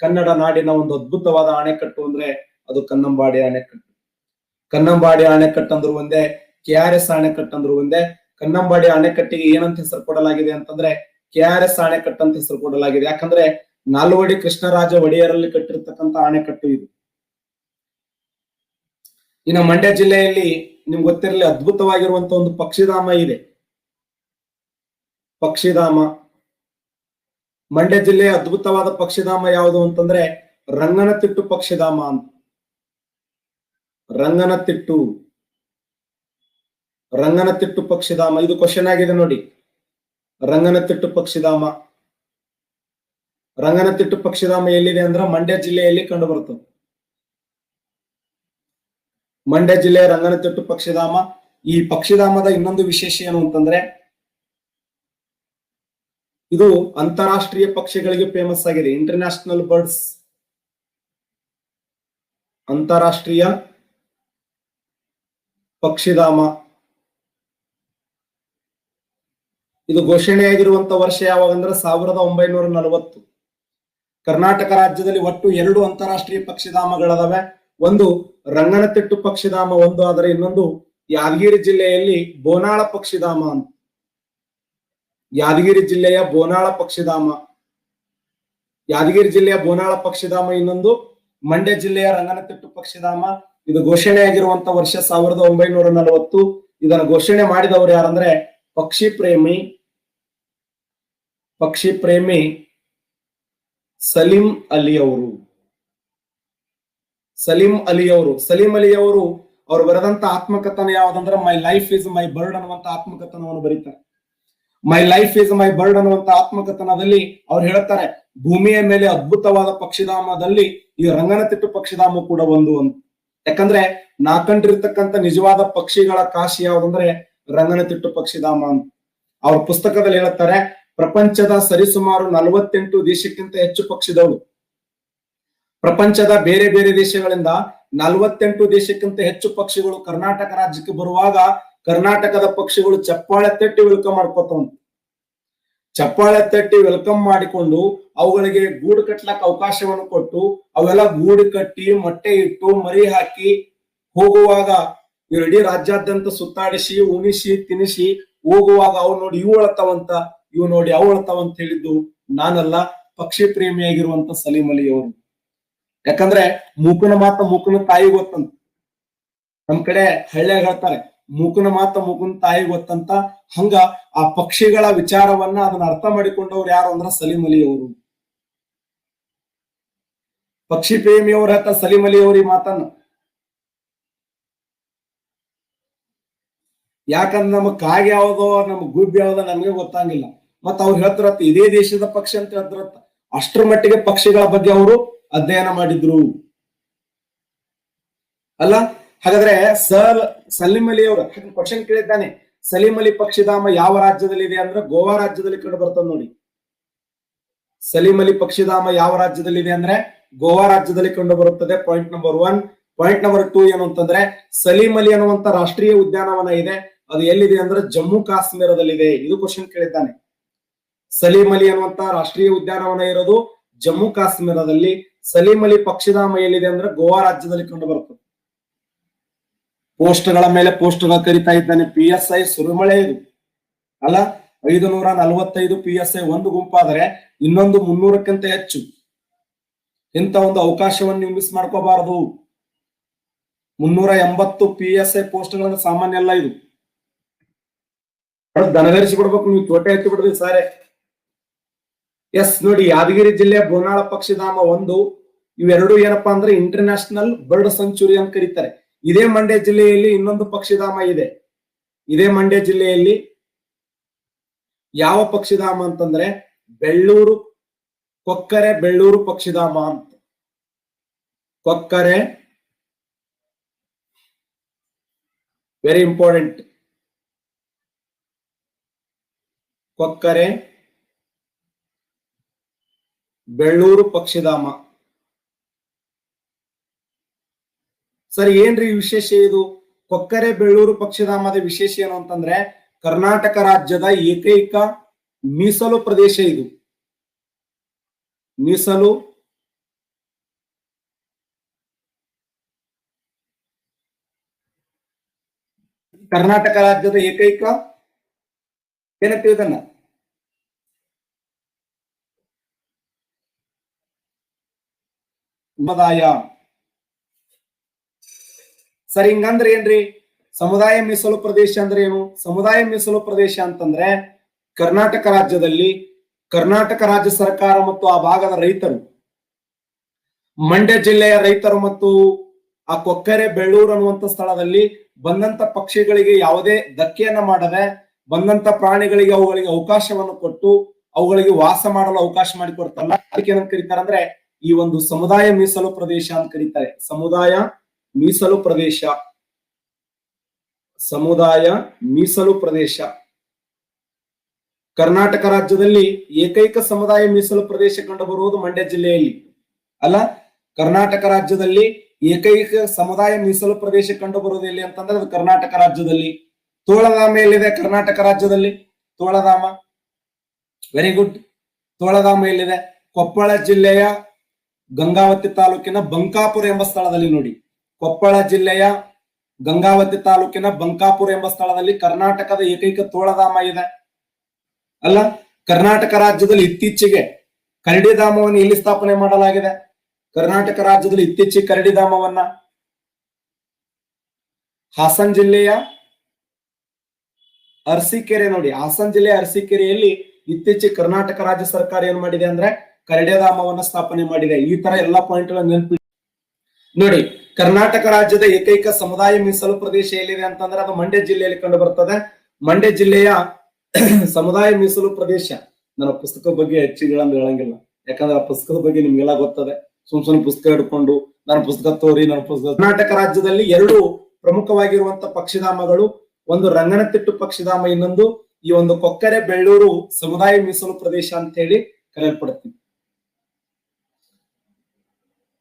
ಕನ್ನಡ ನಾಡಿನ ಒಂದು ಅದ್ಭುತವಾದ ಅಣೆಕಟ್ಟು ಅಂದ್ರೆ ಅದು ಕನ್ನಂಬಾಡಿ ಅಣೆಕಟ್ಟು. ಕನ್ನಂಬಾಡಿ ಅಣೆಕಟ್ಟು ಅಂದ್ರು ಒಂದೇ, KRS ಅಣೆಕಟ್ಟು ಅಂದ್ರು ಒಂದೇ. ಕನ್ನಂಬಾಡಿ ಅಣೆಕಟ್ಟಿಗೆ ಏನಂತ ಹೆಸರು ಕೊಡಲಾಗಿದೆ ಅಂತಂದ್ರೆ KRS ಅಣೆಕಟ್ಟು ಅಂತ ಹೆಸರು ಕೊಡಲಾಗಿದೆ. ಯಾಕಂದ್ರೆ ನಾಲ್ವಡಿ ಕೃಷ್ಣರಾಜ ಒಡೆಯರಲ್ಲಿ ಕಟ್ಟಿರ್ತಕ್ಕಂಥ ಅಣೆಕಟ್ಟು ಇದು. ಇನ್ನು ಮಂಡ್ಯ ಜಿಲ್ಲೆಯಲ್ಲಿ ನಿಮ್ಗೆ ಗೊತ್ತಿರಲಿ ಅದ್ಭುತವಾಗಿರುವಂತ ಒಂದು ಪಕ್ಷಿಧಾಮ ಇದೆ, ಪಕ್ಷಿಧಾಮ. ಮಂಡ್ಯ ಜಿಲ್ಲೆಯ ಅದ್ಭುತವಾದ ಪಕ್ಷಿಧಾಮ ಯಾವುದು ಅಂತಂದ್ರೆ ರಂಗನತಿಟ್ಟು ಪಕ್ಷಿಧಾಮ ಅಂತ. ರಂಗನತಿಟ್ಟು ಪಕ್ಷಿಧಾಮ ಇದು ಕ್ವಶನ್ ಆಗಿದೆ ನೋಡಿ. ರಂಗನತಿಟ್ಟು ಪಕ್ಷಿಧಾಮ ಎಲ್ಲಿದೆ ಅಂದ್ರೆ ಮಂಡ್ಯ ಜಿಲ್ಲೆಯಲ್ಲಿ ಕಂಡು ಬರುತ್ತದೆ. ಮಂಡ್ಯ ಜಿಲ್ಲೆಯ ರಂಗನತಿಟ್ಟು ಪಕ್ಷಿಧಾಮ. ಈ ಪಕ್ಷಿಧಾಮದ ಇನ್ನೊಂದು ವಿಶೇಷ ಏನು ಅಂತಂದ್ರೆ ಇದು ಅಂತಾರಾಷ್ಟ್ರೀಯ ಪಕ್ಷಿಗಳಿಗೆ ಫೇಮಸ್ ಆಗಿದೆ. ಇಂಟರ್ನ್ಯಾಷನಲ್ ಬರ್ಡ್ಸ್, ಅಂತಾರಾಷ್ಟ್ರೀಯ ಪಕ್ಷಿಧಾಮ. ಇದು ಘೋಷಣೆಯಾಗಿರುವಂತ ವರ್ಷ ಯಾವಾಗ ಅಂದ್ರೆ 1940. ಕರ್ನಾಟಕ ರಾಜ್ಯದಲ್ಲಿ ಒಟ್ಟು 2 ಅಂತಾರಾಷ್ಟ್ರೀಯ ಪಕ್ಷಿಧಾಮಗಳದಾವೆ. ಒಂದು ರಂಗನತಿಟ್ಟು ಪಕ್ಷಿಧಾಮ ಒಂದು, ಆದರೆ ಇನ್ನೊಂದು ಯಾದಗಿರಿ ಜಿಲ್ಲೆಯಲ್ಲಿ ಬೋನಾಳ ಪಕ್ಷಿಧಾಮ ಅಂತ. ಯಾದಗಿರಿ ಜಿಲ್ಲೆಯ ಬೋನಾಳ ಪಕ್ಷಿಧಾಮ ಇನ್ನೊಂದು, ಮಂಡ್ಯ ಜಿಲ್ಲೆಯ ರಂಗನತಿಟ್ಟು ಪಕ್ಷಿಧಾಮ. ಇದು ಘೋಷಣೆಯಾಗಿರುವಂತ ವರ್ಷ 1940. ಇದನ್ನು ಘೋಷಣೆ ಮಾಡಿದವರು ಯಾರಂದ್ರೆ ಪಕ್ಷಿ ಪ್ರೇಮಿ ಸಲೀಂ ಅಲಿ ಅವರು. ಅವರು ಬರೆದಂತ ಆತ್ಮಕಥನ ಯಾವ್ದಂದ್ರೆ my life is my bird ಅನ್ನುವಂತ ಆತ್ಮಕಥನವನ್ನು ಬರೀತಾರೆ. My life is my bird ಅನ್ನುವಂತ ಆತ್ಮಕಥನದಲ್ಲಿ ಅವ್ರು ಹೇಳ್ತಾರೆ ಭೂಮಿಯ ಮೇಲೆ ಅದ್ಭುತವಾದ ಪಕ್ಷಿಧಾಮದಲ್ಲಿ ಈ ರಂಗನತಿಟ್ಟು ಪಕ್ಷಿಧಾಮ ಕೂಡ ಒಂದು ಅಂತ. ಯಾಕಂದ್ರೆ ನಾ ಕಂಡಿರ್ತಕ್ಕಂಥ ನಿಜವಾದ ಪಕ್ಷಿಗಳ ಕಾಶಿ ಯಾವ್ದಂದ್ರೆ ರಂಗನತಿಟ್ಟು ಪಕ್ಷಿಧಾಮ ಅಂತ. ಅವ್ರ ಪುಸ್ತಕದಲ್ಲಿ ಹೇಳ್ತಾರೆ ಪ್ರಪಂಚದ ಸರಿಸುಮಾರು 48 ದೇಶಕ್ಕಿಂತ ಹೆಚ್ಚು ಪಕ್ಷಿದವರು. ಪ್ರಪಂಚದ ಬೇರೆ ಬೇರೆ ದೇಶಗಳಿಂದ 48 ದೇಶಕ್ಕಿಂತ ಹೆಚ್ಚು ಪಕ್ಷಿಗಳು ಕರ್ನಾಟಕ ರಾಜ್ಯಕ್ಕೆ ಬರುವಾಗ ಕರ್ನಾಟಕದ ಪಕ್ಷಿಗಳು ಚಪ್ಪಾಳೆ ತಟ್ಟಿ ವೆಲ್ಕಮ್ ಮಾಡಿಕೊಂಡು ಅವುಗಳಿಗೆ ಗೂಡು ಕಟ್ಲಕ್ ಅವಕಾಶವನ್ನು ಕೊಟ್ಟು ಅವೆಲ್ಲ ಗೂಡು ಕಟ್ಟಿ ಮೊಟ್ಟೆ ಇಟ್ಟು ಮರಿ ಹಾಕಿ ಹೋಗುವಾಗ ಇಡೀ ರಾಜ್ಯಾದ್ಯಂತ ಸುತ್ತಾಡಿಸಿ ಉಣಿಸಿ ತಿನಿಸಿ ಹೋಗುವಾಗ ಅವು ನೋಡಿ ಇವು ಅಳತಾವಂತ, ಇವು ನೋಡಿ ಅವು ಅಳತಾವಂತ ಹೇಳಿದ್ದು ನಾನಲ್ಲ, ಪಕ್ಷಿ ಪ್ರೇಮಿಯಾಗಿರುವಂತ ಸಲೀಂ ಅಲಿ ಅವರು. ಯಾಕಂದ್ರೆ ಮೂಕನ ಮಾತ ಮೂಕನ ತಾಯಿ ಗೊತ್ತಂತ. ನಮ್ ಕಡೆ ಹಳ್ಳಿಯಾಗ ಹೇಳ್ತಾರೆ ಮೂಕನ ಮಾತ ಮೂಕನ ತಾಯಿ ಗೊತ್ತಂತ. ಹಂಗ ಆ ಪಕ್ಷಿಗಳ ವಿಚಾರವನ್ನ ಅದನ್ನ ಅರ್ಥ ಮಾಡಿಕೊಂಡವ್ರು ಯಾರು ಅಂದ್ರ ಸಲೀಂ ಅಲಿ ಅವರು. ಪಕ್ಷಿ ಪ್ರೇಮಿಯವ್ರ ಹೇಳ್ತ ಸಲೀಂ ಅಲಿ ಅವ್ರ ಈ ಮಾತನ್ನ. ಯಾಕಂದ್ರೆ ನಮಗ್ ಕಾಗೆ ಯಾವ್ದೋ ನಮಗ್ ಗುಬ್ಬಿ ಯಾವ್ದೋ ನಮ್ಗೆ ಗೊತ್ತಾಗಿಲ್ಲ. ಮತ್ತ ಅವ್ರು ಹೇಳ್ತಿರತ್ತ ಇದೇ ದೇಶದ ಪಕ್ಷಿ ಅಂತ ಹೇಳ್ತಿರತ್ತ. ಅಷ್ಟ್ರ ಮಟ್ಟಿಗೆ ಪಕ್ಷಿಗಳ ಬಗ್ಗೆ ಅವರು ಅಧ್ಯಯನ ಮಾಡಿದ್ರು ಅಲ್ಲ. ಹಾಗಾದ್ರೆ ಸಲೀಂ ಅಲಿ ಅವರು ಕ್ವಶನ್ ಕೇಳಿದ್ದಾನೆ, ಸಲೀಂ ಅಲಿ ಪಕ್ಷಿಧಾಮ ಯಾವ ರಾಜ್ಯದಲ್ಲಿ ಇದೆ ಅಂದ್ರೆ ಗೋವಾ ರಾಜ್ಯದಲ್ಲಿ ಕಂಡು ಬರ್ತದೆ ನೋಡಿ. ಸಲೀಂ ಅಲಿ ಪಕ್ಷಿಧಾಮ ಯಾವ ರಾಜ್ಯದಲ್ಲಿ ಇದೆ ಅಂದ್ರೆ ಗೋವಾ ರಾಜ್ಯದಲ್ಲಿ ಕಂಡು ಬರುತ್ತದೆ. Point number 1. ಪಾಯಿಂಟ್ ನಂಬರ್ 2 ಏನು ಅಂತಂದ್ರೆ ಸಲೀಂ ಅಲಿ ಅನ್ನುವಂತ ರಾಷ್ಟ್ರೀಯ ಉದ್ಯಾನವನ ಇದೆ, ಅದು ಎಲ್ಲಿದೆ ಅಂದ್ರೆ ಜಮ್ಮು ಕಾಶ್ಮೀರದಲ್ಲಿದೆ. ಇದು ಕ್ವಶನ್ ಕೇಳಿದ್ದಾನೆ. ಸಲೀಂ ಅಲಿ ಅನ್ನುವಂತ ರಾಷ್ಟ್ರೀಯ ಉದ್ಯಾನವನ ಇರೋದು ಜಮ್ಮು ಕಾಶ್ಮೀರದಲ್ಲಿ. ಸಲೀಂ ಅಲಿ ಪಕ್ಷಿಧಾಮ ಎಲ್ಲಿದೆ ಅಂದ್ರೆ ಗೋವಾ ರಾಜ್ಯದಲ್ಲಿ ಕಂಡು ಬರ್ತದೆ. ಪೋಸ್ಟ್ಗಳ ಮೇಲೆ ಪೋಸ್ಟ್ಗಳು ಕರಿತಾ ಇದ್ದಾನೆ. PSI ಸುರಿಮಳೆ ಇದು ಅಲ್ಲ. 545 PSI ಒಂದು ಗುಂಪಾದರೆ ಇನ್ನೊಂದು 300ಕ್ಕಿಂತ ಹೆಚ್ಚು. ಇಂಥ ಒಂದು ಅವಕಾಶವನ್ನು ನೀವು ಮಿಸ್ ಮಾಡ್ಕೋಬಾರದು. 380 PSI ಪೋಸ್ಟ್ಗಳನ್ನು ಸಾಮಾನ್ಯ ಅಲ್ಲ ಇದು. ದನಗರಿಸಿ ಬಿಡ್ಬೇಕು, ನೀವು ತೋಟೆ ಎತ್ತಿ ಬಿಡ್ರಿ ಸಾರೆ. ಎಸ್ ನೋಡಿ, ಯಾದಗಿರಿ ಜಿಲ್ಲೆಯ ಬೋನಾಳ ಪಕ್ಷಿಧಾಮ ಒಂದು. ಇವೆರಡು ಏನಪ್ಪಾ ಅಂದ್ರೆ ಇಂಟರ್ನ್ಯಾಷನಲ್ ಬರ್ಡ್ ಸೆಂಚುರಿ ಅಂತ ಕರೀತಾರೆ. ಇದೇ ಮಂಡ್ಯ ಜಿಲ್ಲೆಯಲ್ಲಿ ಇನ್ನೊಂದು ಪಕ್ಷಿಧಾಮ ಇದೆ. ಇದೇ ಮಂಡ್ಯ ಜಿಲ್ಲೆಯಲ್ಲಿ ಯಾವ ಪಕ್ಷಿಧಾಮ ಅಂತಂದ್ರೆ ಕೊಕ್ಕರೆ ಬೆಳ್ಳೂರು ಪಕ್ಷಿಧಾಮ ಅಂತ. ಕೊಕ್ಕರೆ, ವೆರಿ ಇಂಪಾರ್ಟೆಂಟ್, ಕೊಕ್ಕರೆ ಬೆಳ್ಳೂರು ಪಕ್ಷಿಧಾಮ. ಸರಿ, ಏನ್ರಿ ವಿಶೇಷ ಇದು? ಕೊಕ್ಕರೆ ಬೆಳ್ಳೂರು ಪಕ್ಷಿಧಾಮದ ವಿಶೇಷ ಏನು ಅಂತಂದ್ರೆ ಕರ್ನಾಟಕ ರಾಜ್ಯದ ಏಕೈಕ ಮೀಸಲು ಪ್ರದೇಶ ಇದು. ಮೀಸಲು ಕರ್ನಾಟಕ ರಾಜ್ಯದ ಏಕೈಕ ಏನಂತೀವಿ ಇದನ್ನ ಸಮುದಾಯ. ಸರಿ, ಹಿಂಗಂದ್ರೆ ಏನ್ರಿ ಸಮುದಾಯ ಮೀಸಲು ಪ್ರದೇಶ ಅಂದ್ರೆ ಏನು? ಸಮುದಾಯ ಮೀಸಲು ಪ್ರದೇಶ ಅಂತಂದ್ರೆ ಕರ್ನಾಟಕ ರಾಜ್ಯದಲ್ಲಿ ಕರ್ನಾಟಕ ರಾಜ್ಯ ಸರ್ಕಾರ ಮತ್ತು ಆ ಭಾಗದ ರೈತರು, ಮಂಡ್ಯ ಜಿಲ್ಲೆಯ ರೈತರು ಮತ್ತು ಆ ಕೊಕ್ಕರೆ ಬೆಳ್ಳೂರು ಅನ್ನುವಂತ ಸ್ಥಳದಲ್ಲಿ ಬಂದಂತ ಪಕ್ಷಿಗಳಿಗೆ ಯಾವುದೇ ಧಕ್ಕೆಯನ್ನ ಮಾಡದೆ ಬಂದಂತ ಪ್ರಾಣಿಗಳಿಗೆ ಅವುಗಳಿಗೆ ಅವಕಾಶವನ್ನು ಕೊಟ್ಟು ಅವುಗಳಿಗೆ ವಾಸ ಮಾಡಲು ಅವಕಾಶ ಮಾಡಿಕೊಡ್ತಾರಲ್ಲ, ಅದಕ್ಕೆ ಏನಂತ ಕರೀತಾರೆ ಅಂದ್ರೆ ಈ ಒಂದು ಸಮುದಾಯ ಮೀಸಲು ಪ್ರದೇಶ ಅಂತ ಕರೀತಾರೆ. ಸಮುದಾಯ ಮೀಸಲು ಪ್ರದೇಶ, ಸಮುದಾಯ ಮೀಸಲು ಪ್ರದೇಶ. ಕರ್ನಾಟಕ ರಾಜ್ಯದಲ್ಲಿ ಏಕೈಕ ಸಮುದಾಯ ಮೀಸಲು ಪ್ರದೇಶ ಕಂಡುಬರುವುದು ಮಂಡ್ಯ ಜಿಲ್ಲೆಯಲ್ಲಿ. ಅಲ್ಲ, ಕರ್ನಾಟಕ ರಾಜ್ಯದಲ್ಲಿ ಏಕೈಕ ಸಮುದಾಯ ಮೀಸಲು ಪ್ರದೇಶ ಕಂಡು ಬರುವುದು ಎಲ್ಲಿ ಅಂತಂದ್ರೆ ಅದು ಕರ್ನಾಟಕ ರಾಜ್ಯದಲ್ಲಿ. ತೋಳಧಾಮ ಎಲ್ಲಿದೆ ಕರ್ನಾಟಕ ರಾಜ್ಯದಲ್ಲಿ? ತೋಳಧಾಮ, ವೆರಿ ಗುಡ್. ತೋಳಧಾಮ ಎಲ್ಲಿದೆ? ಕೊಪ್ಪಳ ಜಿಲ್ಲೆಯ ಗಂಗಾವತಿ ತಾಲೂಕಿನ ಬಂಕಾಪುರ ಎಂಬ ಸ್ಥಳದಲ್ಲಿ ನೋಡಿ. ಕೊಪ್ಪಳ ಜಿಲ್ಲೆಯ ಗಂಗಾವತಿ ತಾಲೂಕಿನ ಬಂಕಾಪುರ ಎಂಬ ಸ್ಥಳದಲ್ಲಿ ಕರ್ನಾಟಕದ ಏಕೈಕ ತೋಳಧಾಮ ಇದೆ. ಅಲ್ಲ, ಕರ್ನಾಟಕ ರಾಜ್ಯದಲ್ಲಿ ಇತ್ತೀಚೆಗೆ ಕರಡಿಧಾಮವನ್ನು ಎಲ್ಲಿ ಸ್ಥಾಪನೆ ಮಾಡಲಾಗಿದೆ? ಕರ್ನಾಟಕ ರಾಜ್ಯದಲ್ಲಿ ಇತ್ತೀಚೆಗೆ ಕರಡಿಧಾಮವನ್ನ ಹಾಸನ ಜಿಲ್ಲೆಯ ಅರಸೀಕೆರೆ ನೋಡಿ, ಹಾಸನ ಜಿಲ್ಲೆಯ ಅರಸೀಕೆರೆಯಲ್ಲಿ ಇತ್ತೀಚೆಗೆ ಕರ್ನಾಟಕ ರಾಜ್ಯ ಸರ್ಕಾರ ಏನ್ ಮಾಡಿದೆ ಅಂದ್ರೆ ಕರಡಿಧಾಮವನ್ನ ಸ್ಥಾಪನೆ ಮಾಡಿದೆ. ಈ ತರ ಎಲ್ಲಾ ಪಾಯಿಂಟ್ ಗಳನ್ನ ನೆನಪಿ ನೋಡಿ. ಕರ್ನಾಟಕ ರಾಜ್ಯದ ಏಕೈಕ ಸಮುದಾಯ ಮೀಸಲು ಪ್ರದೇಶ ಎಲ್ಲಿದೆ ಅಂತಂದ್ರೆ ಅದು ಮಂಡ್ಯ ಜಿಲ್ಲೆಯಲ್ಲಿ ಕಂಡು ಬರ್ತದೆ. ಮಂಡ್ಯ ಜಿಲ್ಲೆಯ ಸಮುದಾಯ ಮೀಸಲು ಪ್ರದೇಶ. ನನ್ನ ಪುಸ್ತಕದ ಬಗ್ಗೆ ಹೆಚ್ಚಿಗಳನ್ನ ಹೇಳಂಗಿಲ್ಲ, ಯಾಕಂದ್ರೆ ಆ ಪುಸ್ತಕದ ಬಗ್ಗೆ ನಿಮ್ಗೆಲ್ಲ ಗೊತ್ತದೆ. ಸುಮ್ ಪುಸ್ತಕ ಹಿಡ್ಕೊಂಡು ನನ್ನ ಪುಸ್ತಕ ತೋರಿ ನನ್ನ ಪುಸ್ತಕ. ಕರ್ನಾಟಕ ರಾಜ್ಯದಲ್ಲಿ ಎರಡು ಪ್ರಮುಖವಾಗಿರುವಂತ ಪಕ್ಷಿಧಾಮಗಳು, ಒಂದು ರಂಗನತಿಟ್ಟು ಪಕ್ಷಿಧಾಮ, ಇನ್ನೊಂದು ಈ ಒಂದು ಕೊಕ್ಕರೆ ಬೆಳ್ಳೂರು ಸಮುದಾಯ ಮೀಸಲು ಪ್ರದೇಶ ಅಂತ ಹೇಳಿ ಕರೆಯಲ್ಪಡುತ್ತೀವಿ.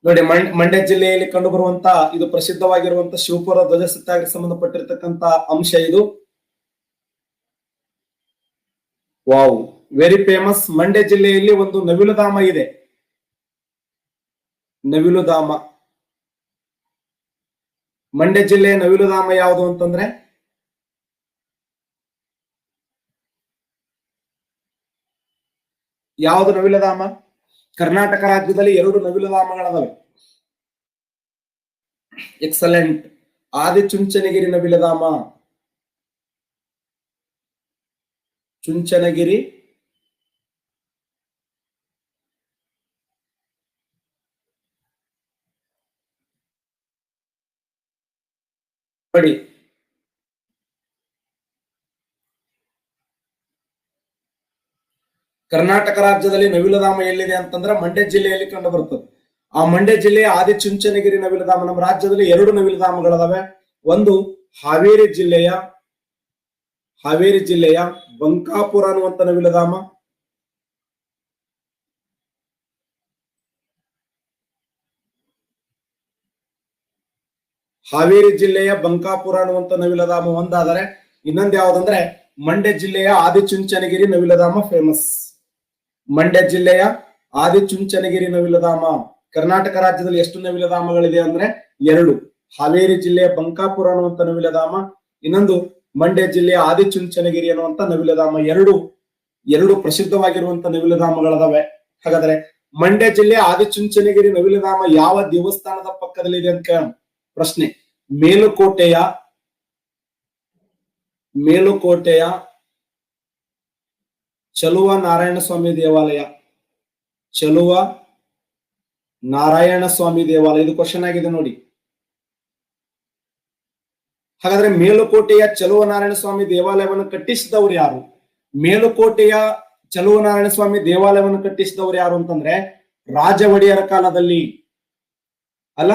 ನೋಡಿ, ಮಂಡ್ಯ ಜಿಲ್ಲೆಯಲ್ಲಿ ಕಂಡು ಬರುವಂತ ಇದು ಪ್ರಸಿದ್ಧವಾಗಿರುವಂತ ಶಿವಪುರ ಧ್ವಜ ಸತ್ಯಾಗ್ರಹ ಸಂಬಂಧಪಟ್ಟಿರ್ತಕ್ಕಂತ ಅಂಶ ಇದು. Wow, very famous. ಮಂಡ್ಯ ಜಿಲ್ಲೆಯಲ್ಲಿ ಒಂದು ನವಿಲುಧಾಮ ಇದೆ. ನವಿಲುಧಾಮ, ಮಂಡ್ಯ ಜಿಲ್ಲೆಯ ನವಿಲುಧಾಮ ಯಾವುದು ಅಂತಂದ್ರೆ ಯಾವುದು ನವಿಲುಧಾಮ? ಕರ್ನಾಟಕ ರಾಜ್ಯದಲ್ಲಿ ಎರಡು ನವಿಲುಧಾಮಗಳದಾವೆ. ಎಕ್ಸಲೆಂಟ್. ಆದಿಚುಂಚನಗಿರಿ ನವಿಲುಧಾಮ, ಚುಂಚನಗಿರಿ ನೋಡಿ. ಕರ್ನಾಟಕ ರಾಜ್ಯದಲ್ಲಿ ನವಿಲುಧಾಮ ಎಲ್ಲಿದೆ ಅಂತಂದ್ರೆ ಮಂಡ್ಯ ಜಿಲ್ಲೆಯಲ್ಲಿ ಕಂಡು ಬರ್ತದೆ. ಆ ಮಂಡ್ಯ ಜಿಲ್ಲೆಯ ಆದಿಚುಂಚನಗಿರಿ ನವಿಲುಧಾಮ. ನಮ್ಮ ರಾಜ್ಯದಲ್ಲಿ ಎರಡು ನವಿಲುಧಾಮಗಳದಾವೆ. ಒಂದು ಹಾವೇರಿ ಜಿಲ್ಲೆಯ ಬಂಕಾಪುರ ಅನ್ನುವಂತ ನವಿಲುಧಾಮ, ಹಾವೇರಿ ಜಿಲ್ಲೆಯ ಬಂಕಾಪುರ ಅನ್ನುವಂತ ನವಿಲುಧಾಮ ಒಂದಾದರೆ, ಇನ್ನೊಂದು ಯಾವ್ದಂದ್ರೆ ಮಂಡ್ಯ ಜಿಲ್ಲೆಯ ಆದಿಚುಂಚನಗಿರಿ ನವಿಲುಧಾಮ ಫೇಮಸ್. ಮಂಡ್ಯ ಜಿಲ್ಲೆಯ ಆದಿಚುಂಚನಗಿರಿ ನವಿಲುಧಾಮ. ಕರ್ನಾಟಕ ರಾಜ್ಯದಲ್ಲಿ ಎಷ್ಟು ನವಿಲುಧಾಮಗಳಿದೆ ಅಂದ್ರೆ ಎರಡು. ಹಾವೇರಿ ಜಿಲ್ಲೆಯ ಬಂಕಾಪುರ ಅನ್ನುವಂತ ನವಿಲುಧಾಮ, ಇನ್ನೊಂದು ಮಂಡ್ಯ ಜಿಲ್ಲೆಯ ಆದಿಚುಂಚನಗಿರಿ ಅನ್ನುವಂತ ನವಿಲುಧಾಮ. ಎರಡು ಪ್ರಸಿದ್ಧವಾಗಿರುವಂತ ನವಿಲುಧಾಮಗಳದಾವೆ. ಹಾಗಾದ್ರೆ ಮಂಡ್ಯ ಜಿಲ್ಲೆಯ ಆದಿಚುಂಚನಗಿರಿ ನವಿಲುಧಾಮ ಯಾವ ದೇವಸ್ಥಾನದ ಪಕ್ಕದಲ್ಲಿದೆ ಅಂತ ಪ್ರಶ್ನೆ. ಮೇಲುಕೋಟೆಯ ಚಲುವ ನಾರಾಯಣ ಸ್ವಾಮಿ ದೇವಾಲಯ. ಚಲುವ ನಾರಾಯಣ ಸ್ವಾಮಿ ದೇವಾಲಯ, ಇದು ಕ್ವಶನ್ ಆಗಿದೆ ನೋಡಿ. ಹಾಗಾದ್ರೆ ಮೇಲುಕೋಟೆಯ ಚಲುವ ನಾರಾಯಣ ಸ್ವಾಮಿ ದೇವಾಲಯವನ್ನು ಕಟ್ಟಿಸಿದವರು ಯಾರು? ಮೇಲುಕೋಟೆಯ ಚಲುವ ನಾರಾಯಣ ಸ್ವಾಮಿ ದೇವಾಲಯವನ್ನು ಕಟ್ಟಿಸಿದವರು ಯಾರು ಅಂತಂದ್ರೆ ರಾಜ ಒಡೆಯರ ಕಾಲದಲ್ಲಿ. ಅಲ್ಲ,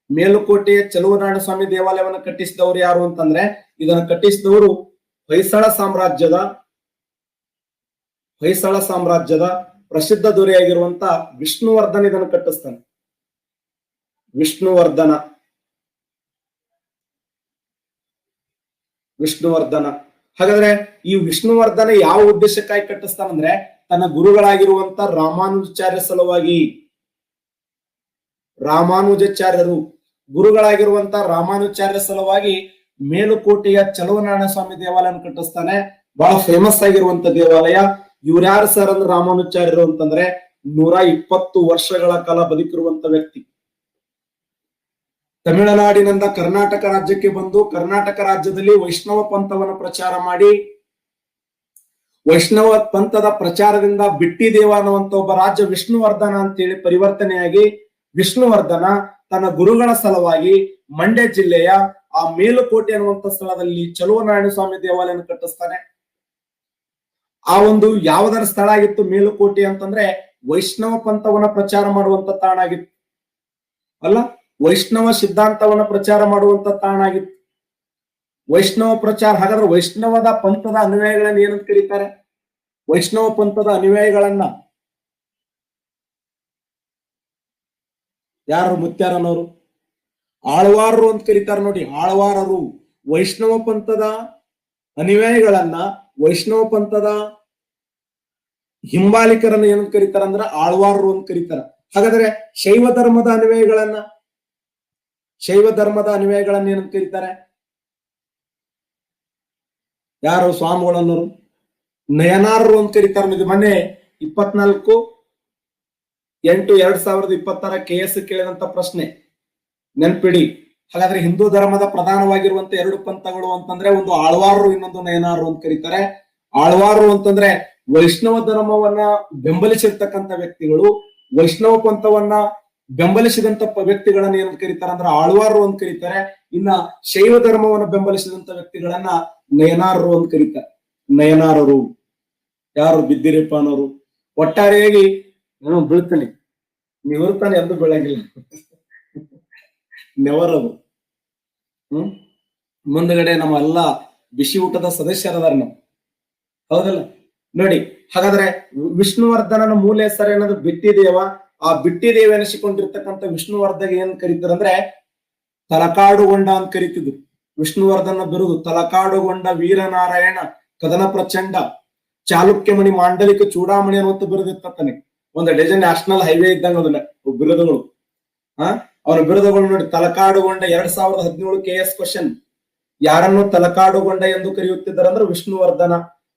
ಮೇಲುಕೋಟೆಯ ಚಲುವ ನಾರಾಯಣ ಸ್ವಾಮಿ ದೇವಾಲಯವನ್ನು ಕಟ್ಟಿಸಿದವರು ಯಾರು ಅಂತಂದ್ರೆ ಇದನ್ನು ಕಟ್ಟಿಸಿದವರು ಹೊಯ್ಸಳ ಸಾಮ್ರಾಜ್ಯದ ಪ್ರಸಿದ್ಧ ದೊರೆಯಾಗಿರುವಂತ ವಿಷ್ಣುವರ್ಧನ್ ಇದನ್ನು ಕಟ್ಟಿಸ್ತಾನೆ. ವಿಷ್ಣುವರ್ಧನ. ಹಾಗಾದ್ರೆ ಈ ವಿಷ್ಣುವರ್ಧನ ಯಾವ ಉದ್ದೇಶಕ್ಕಾಗಿ ಕಟ್ಟಿಸ್ತಾನಂದ್ರೆ ತನ್ನ ಗುರುಗಳಾಗಿರುವಂತ ರಾಮಾನುಜಾಚಾರ್ಯರು ಗುರುಗಳಾಗಿರುವಂತ ರಾಮಾನುಜಾಚಾರ್ಯ ಸಲುವಾಗಿ ಮೇಲುಕೋಟೆಯ ಚಲುವನಾರಾಯಣ ಸ್ವಾಮಿ ದೇವಾಲಯ ಕಟ್ಟಿಸ್ತಾನೆ. ಬಹಳ ಫೇಮಸ್ ಆಗಿರುವಂತ ದೇವಾಲಯ. ಇವ್ರ್ಯಾರು ಸರ್ ಅಂದ್ರೆ ರಾಮಾನುಚಾರ್ಯರು ಅಂತಂದ್ರೆ 120 ವರ್ಷಗಳ ಕಾಲ ಬದುಕಿರುವಂತ ವ್ಯಕ್ತಿ. ತಮಿಳುನಾಡಿನಿಂದ ಕರ್ನಾಟಕ ರಾಜ್ಯಕ್ಕೆ ಬಂದು ಕರ್ನಾಟಕ ರಾಜ್ಯದಲ್ಲಿ ವೈಷ್ಣವ ಪಂಥವನ್ನು ಪ್ರಚಾರ ಮಾಡಿ, ವೈಷ್ಣವ ಪಂಥದ ಪ್ರಚಾರದಿಂದ ಬಿಟ್ಟಿ ದೇವ ಅನ್ನುವಂತ ಒಬ್ಬ ರಾಜ್ಯ ವಿಷ್ಣುವರ್ಧನ ಅಂತೇಳಿ ಪರಿವರ್ತನೆಯಾಗಿ, ವಿಷ್ಣುವರ್ಧನ ತನ್ನ ಗುರುಗಳ ಸಲುವಾಗಿ ಮಂಡ್ಯ ಜಿಲ್ಲೆಯ ಆ ಮೇಲುಕೋಟೆ ಅನ್ನುವಂತ ಸ್ಥಳದಲ್ಲಿ ಚಲುವನಾರಾಯಣ ಸ್ವಾಮಿ ದೇವಾಲಯ ಕಟ್ಟಿಸ್ತಾನೆ. ಆ ಒಂದು ಯಾವುದರ ಸ್ಥಳ ಆಗಿತ್ತು ಮೇಲುಕೋಟೆ ಅಂತಂದ್ರೆ ವೈಷ್ಣವ ಪಂಥವನ್ನ ಪ್ರಚಾರ ಮಾಡುವಂತ ತಾಣ ಆಗಿತ್ತು. ಅಲ್ಲ, ವೈಷ್ಣವ ಸಿದ್ಧಾಂತವನ್ನ ಪ್ರಚಾರ ಮಾಡುವಂತ ತಾಣ ಆಗಿತ್ತು. ವೈಷ್ಣವ ಪ್ರಚಾರ. ಹಾಗಾದ್ರೆ ವೈಷ್ಣವದ ಪಂಥದ ಅನುಯಾಯಿಗಳನ್ನ ಏನಂತ ಕರೀತಾರೆ? ವೈಷ್ಣವ ಪಂಥದ ಅನುಯಾಯಿಗಳನ್ನ ಯಾರು? ಮುತ್ಯಾರನವರು ಆಳ್ವಾರರು ಅಂತ ಕರೀತಾರೆ ನೋಡಿ. ಆಳ್ವಾರರು ವೈಷ್ಣವ ಪಂಥದ ಅನುಯಾಯಿಗಳನ್ನ, ವೈಷ್ಣವ ಪಂಥದ ಹಿಂಬಾಲಿಕರನ್ನ ಏನಂತ ಕರೀತಾರ ಅಂದ್ರ ಆಳ್ವಾರರು ಅಂತ ಕರೀತಾರ. ಹಾಗಾದ್ರೆ ಶೈವ ಧರ್ಮದ ಅನುಯಾಯಿಗಳನ್ನ ಏನಂತ ಕರೀತಾರೆ? ಯಾರು? ಸ್ವಾಮಿಗಳನ್ನೋರು ನಯನಾರರು ಅಂತ ಕರೀತಾರ. ಇದು ಮೊನ್ನೆ 24/8/2026 KS ಕೇಳಿದಂತ ಪ್ರಶ್ನೆ ನೆನ್ಪಿಡಿ. ಹಾಗಾದ್ರೆ ಹಿಂದೂ ಧರ್ಮದ ಪ್ರಧಾನವಾಗಿರುವಂತ 2 ಪಂಥಗಳು ಅಂತಂದ್ರೆ ಒಂದು ಆಳ್ವಾರರು, ಇನ್ನೊಂದು ನಯನಾರರು ಅಂತ ಕರೀತಾರೆ. ಆಳ್ವಾರರು ಅಂತಂದ್ರೆ ವೈಷ್ಣವ ಧರ್ಮವನ್ನ ಬೆಂಬಲಿಸಿರ್ತಕ್ಕಂಥ ವ್ಯಕ್ತಿಗಳು, ವೈಷ್ಣವ ಪಂಥವನ್ನ ಬೆಂಬಲಿಸಿದಂತ ವ್ಯಕ್ತಿಗಳನ್ನ ಏನಂತ ಕರೀತಾರೆ ಅಂದ್ರೆ ಆಳ್ವಾರರು ಅಂತ ಕರೀತಾರೆ. ಇನ್ನ ಶೈವ ಧರ್ಮವನ್ನು ಬೆಂಬಲಿಸಿದಂತ ವ್ಯಕ್ತಿಗಳನ್ನ ನಯನಾರರು ಅಂತ ಕರೀತಾರೆ. ನಯನಾರರು ಯಾರು? ಬಿದ್ದಿರಪ್ಪ ಅನ್ನೋರು. ಒಟ್ಟಾರೆಯಾಗಿ ನಾನು ಬೀಳ್ತಾನೆ, ನಿವೃತ್ತಾನೆ ಎಂದು ಬೀಳಂಗಿಲ್ಲ, ನೆವರದು. ಮುಂದಗಡೆ ನಮ್ಮ ಎಲ್ಲ ಬಿಸಿ ಊಟದ ಸದಸ್ಯರದಾರ ನಾವು, ಹೌದಲ್ಲ? ನೋಡಿ, ಹಾಗಾದ್ರೆ ವಿಷ್ಣುವರ್ಧನನ ಮೂಲ ಹೆಸರು ಏನದು? ಬಿಟ್ಟಿದೇವ. ಆ ಬಿಟ್ಟಿದೇವ ಎನಿಸಿಕೊಂಡಿರ್ತಕ್ಕಂಥ ವಿಷ್ಣುವರ್ಧನ ಏನ್ ಕರೀತಾರೆ ಅಂದ್ರೆ ತಲಕಾಡುಗೊಂಡ ಅಂತ ಕರೀತಿದ್ರು. ವಿಷ್ಣುವರ್ಧನ ಬಿರುದು ತಲಕಾಡುಗೊಂಡ ವೀರನಾರಾಯಣ ಕದನ ಪ್ರಚಂಡ ಚಾಲುಕ್ಯಮಣಿ ಮಾಂಡಲಿಕ ಚೂಡಾಮಣಿ ಅನ್ನುವಂತ ಬಿರುದಿರ್ತಾನೆ. ಒಂದು ಡಜನ್ ನ್ಯಾಷನಲ್ ಹೈವೇ ಇದ್ದಂಗ ಅದನ್ನ ಬಿರುದುಗಳು. ಅವನ ಬಿರುದುಗಳು ನೋಡಿ. Talakadugonda 2017 KS question. ಯಾರನ್ನು ತಲಕಾಡುಗೊಂಡ ಎಂದು ಕರೆಯುತ್ತಿದ್ದಾರೆ ಅಂದ್ರೆ ವಿಷ್ಣುವರ್ಧನ.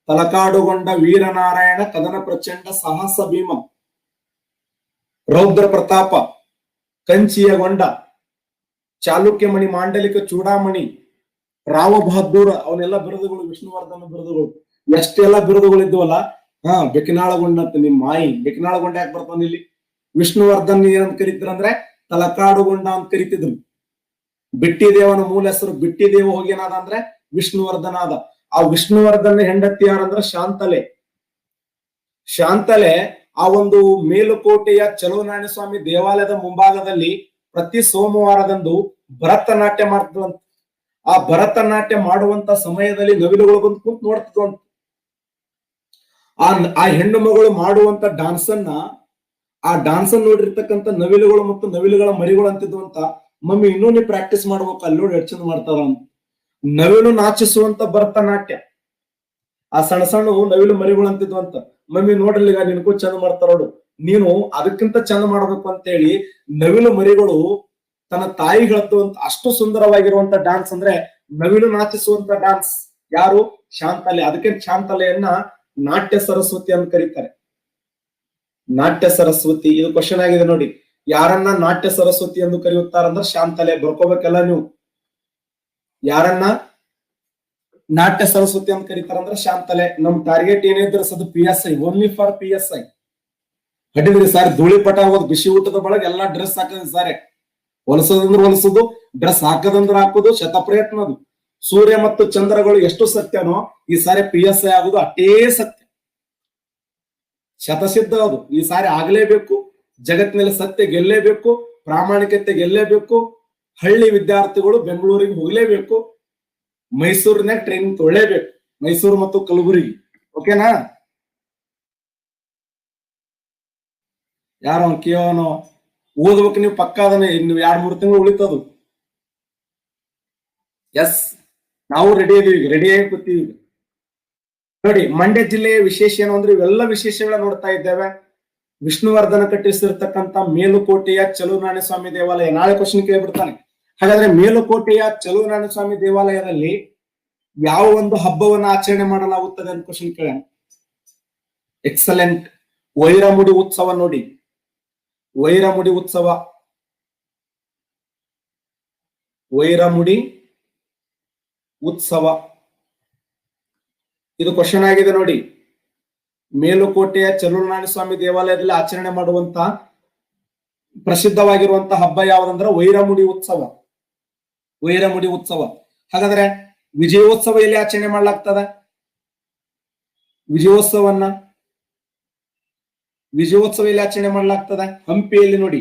ತಲಕಾಡುಗೊಂಡ ವೀರನಾರಾಯಣ ಕದನ ಪ್ರಚಂಡ ಸಾಹಸ ಭೀಮ ರೌದ್ರ ಪ್ರತಾಪ ಕಂಚಿಯಗೊಂಡ ಚಾಲುಕ್ಯಮಣಿ ಮಾಂಡಲಿಕ ಚೂಡಾಮಣಿ ರಾವ ಬಹದ್ದೂರ. ಅವನೆಲ್ಲ ಬಿರುದುಗಳು ವಿಷ್ಣುವರ್ಧನ ಬಿರುದುಗಳು. ಎಷ್ಟೆಲ್ಲ ಬಿರುದುಗಳು ಇದ್ವಲ್ಲ. ಬೆಕಿನಾಳಗೊಂಡ ಅಂತ ನಿಮ್ ಮಾಯಿ. ಬೆಕಿನಾಳಗೊಂಡ ಯಾಕೆ ಬರ್ತಾನ ಇಲ್ಲಿ? ವಿಷ್ಣುವರ್ಧನ್ ಏನಂತ ಕರೀತಾರ ಅಂದ್ರೆ ತಲಕಾಡುಗೊಂಡ ಅಂತ ಕರಿತಿದ್ರು. ಬಿಟ್ಟಿದೇವನ ಮೂಲ ಹೆಸರು ಬಿಟ್ಟಿದೇವ ಹೋಗೇನಾದ ಅಂದ್ರೆ ವಿಷ್ಣುವರ್ಧನ ಆದ. ಆ ವಿಷ್ಣುವರ್ಧನ ಹೆಂಡತಿ ಯಾರಂದ್ರ ಶಾಂತಲೆ. ಶಾಂತಲೆ ಆ ಒಂದು ಮೇಲುಕೋಟೆಯ ಚಲುವನಾರಾಯಣ ಸ್ವಾಮಿ ದೇವಾಲಯದ ಮುಂಭಾಗದಲ್ಲಿ ಪ್ರತಿ ಸೋಮವಾರದಂದು ಭರತನಾಟ್ಯ ಮಾಡ್ತಿದ್ವಂತ. ಆ ಭರತನಾಟ್ಯ ಮಾಡುವಂತ ಸಮಯದಲ್ಲಿ ನವಿಲುಗಳು ಬಂದು ಕೂತ್ ನೋಡ್ತಿದ್ವಂತ. ಆ ಹೆಣ್ಣು ಮಗಳು ಮಾಡುವಂತ ಡಾನ್ಸ್ ನೋಡಿರ್ತಕ್ಕಂಥ ನವಿಲುಗಳು ಮತ್ತು ನವಿಲುಗಳ ಮರಿಗಳು ಅಂತಿದ್ವಂತ. ಮಮ್ಮಿ ಇನ್ನೂ ನೀ ಪ್ರಾಕ್ಟೀಸ್ ಮಾಡ್ಬೇಕು, ಅಲ್ಲಿ ನೋಡಿ ಎಷ್ಟು ಚಂದ ಮಾಡ್ತಾರ ಅಂತ. ನವಿಲು ನಾಚಿಸುವಂತ ಭರತನಾಟ್ಯ. ಆ ಸಣ್ಣ ಸಣ್ಣ ನವಿಲು ಮರಿಗಳು ಅಂತಿದ್ವಂತ. ಮಮ್ಮಿ ನೋಡ್ರಿ ಈಗ ನಿನ್ಗೂ ಚಂದ ಮಾಡ್ತಾರ ನೋಡು, ನೀನು ಅದಕ್ಕಿಂತ ಚಂದ ಮಾಡ್ಬೇಕು ಅಂತೇಳಿ ನವಿಲು ಮರಿಗಳು ತನ್ನ ತಾಯಿ ಹೇಳ್ತುವಂತ ಅಷ್ಟು ಸುಂದರವಾಗಿರುವಂತ ಡಾನ್ಸ್ ಅಂದ್ರೆ ನವಿಲು ನಾಚಿಸುವಂತ ಡಾನ್ಸ್. ಯಾರು? ಶಾಂತಲೆ. ಅದಕ್ಕೆ ಶಾಂತಲೆಯನ್ನ ನಾಟ್ಯ ಸರಸ್ವತಿ ಅಂತ ಕರೀತಾರೆ. ನಾಟ್ಯ ಸರಸ್ವತಿ. ಇದು ಕ್ವಶನ್ ಆಗಿದೆ ನೋಡಿ. ಯಾರನ್ನ ನಾಟ್ಯ ಸರಸ್ವತಿ ಎಂದು ಕರೆಯುತ್ತಾರಂದ್ರೆ ಶಾಂತಲೆ. ಬರ್ಕೋಬೇಕಲ್ಲ ನೀವು. ಯಾರನ್ನ ನಾಟ್ಯ ಸರಸ್ವತಿ ಅಂತ ಕರೀತಾರಂದ್ರೆ ಶಾಂತಲೆ. ನಮ್ ಟಾರ್ಗೆಟ್ ಏನಿದ್ರೆ ಅದು PSI, ಓನ್ಲಿ ಫಾರ್ PSI. ಹಟ್ಟಿದ್ರಿ ಸರ್ ಧೂಳಿಪಟ ಆಗೋದು, ಬಿಸಿ ಊಟದ ಬಳಗ ಎಲ್ಲಾ ಡ್ರೆಸ್ ಹಾಕದ್ರಿ ಸಾರೆ. ಹೊಲಸೋದಂದ್ರೆ ಹೊಲಸೋದು, ಡ್ರೆಸ್ ಹಾಕದಂದ್ರೆ ಹಾಕೋದು, ಶತಪ್ರಯತ್ನ ಅದು. ಸೂರ್ಯ ಮತ್ತು ಚಂದ್ರಗಳು ಎಷ್ಟು ಸತ್ಯನೋ ಈ ಸಾರಿ PSI ಆಗೋದು ಅಷ್ಟೇ ಸತ್ಯ. ಶತಸಿದ್ಧ ಅದು. ಈ ಸಾರಿ ಆಗ್ಲೇಬೇಕು. ಜಗತ್ತಿನಲ್ಲಿ ಸತ್ಯ ಗೆಲ್ಲೇಬೇಕು, ಪ್ರಾಮಾಣಿಕತೆ ಗೆಲ್ಲೇಬೇಕು. ಹಳ್ಳಿ ವಿದ್ಯಾರ್ಥಿಗಳು ಬೆಂಗಳೂರಿಗೆ ಹೋಗ್ಲೇಬೇಕು, ಮೈಸೂರಿನಾಗ ಟ್ರೈನಿಂಗ್ ತೊಗೊಳ್ಳೇಬೇಕು. ಮೈಸೂರು ಮತ್ತು ಕಲಬುರಗಿ. ಓಕೆನಾ? ಯಾರೋ ಕೇವನೋ ಓದ್ಬೇಕು ನೀವು ಪಕ್ಕ. ಅದನ್ನ ಇನ್ನು 2-3 ತಿಂಗಳು ಉಳಿತದು. ಎಸ್, ನಾವು ರೆಡಿ ಇದೀವಿ, ರೆಡಿಯಾಗಿ ಕೂತೀವಿ. ನೋಡಿ, ಮಂಡ್ಯ ಜಿಲ್ಲೆಯ ವಿಶೇಷ ಏನು ಅಂದ್ರೆ ಇವೆಲ್ಲ ವಿಶೇಷಗಳ ನೋಡ್ತಾ ಇದ್ದೇವೆ. ವಿಷ್ಣುವರ್ಧನ ಕಟ್ಟಿಸಿರ್ತಕ್ಕಂಥ ಮೇಲುಕೋಟೆಯ ಚಲುವನಾರಾಯಣ ಸ್ವಾಮಿ ದೇವಾಲಯ. ನಾಳೆ ಕ್ವಶನ್ ಕೇಳ್ಬಿಡ್ತಾನೆ. ಹಾಗಾದ್ರೆ ಮೇಲುಕೋಟೆಯ ಚಲುವನಾರಾಯಣ ಸ್ವಾಮಿ ದೇವಾಲಯದಲ್ಲಿ ಯಾವ ಒಂದು ಹಬ್ಬವನ್ನ ಆಚರಣೆ ಮಾಡಲಾಗುತ್ತದೆ ಅಂತ ಕ್ವಶನ್ ಕೇಳೋಣ. ಎಕ್ಸಲೆಂಟ್. ವೈರಮುಡಿ ಉತ್ಸವ ನೋಡಿ, ವೈರಮುಡಿ ಉತ್ಸವ, ವೈರಮುಡಿ ಉತ್ಸವ ಇದು ಕ್ವಶನ್ ಆಗಿದೆ ನೋಡಿ. ಮೇಲುಕೋಟೆಯ ಚಲುವನಾರಾಯಣ ಸ್ವಾಮಿ ದೇವಾಲಯದಲ್ಲಿ ಆಚರಣೆ ಮಾಡುವಂತ ಪ್ರಸಿದ್ಧವಾಗಿರುವಂತಹ ಹಬ್ಬ ಯಾವುದಂದ್ರೆ ವೈರಮುಡಿ ಉತ್ಸವ, ವೈರಮುಡಿ ಉತ್ಸವ. ಹಾಗಾದ್ರೆ ವಿಜಯೋತ್ಸವ ಎಲ್ಲಿ ಆಚರಣೆ ಮಾಡಲಾಗ್ತದ? ವಿಜಯೋತ್ಸವ ಎಲ್ಲಿ ಆಚರಣೆ ಮಾಡಲಾಗ್ತದೆ? ಹಂಪಿಯಲ್ಲಿ ನೋಡಿ,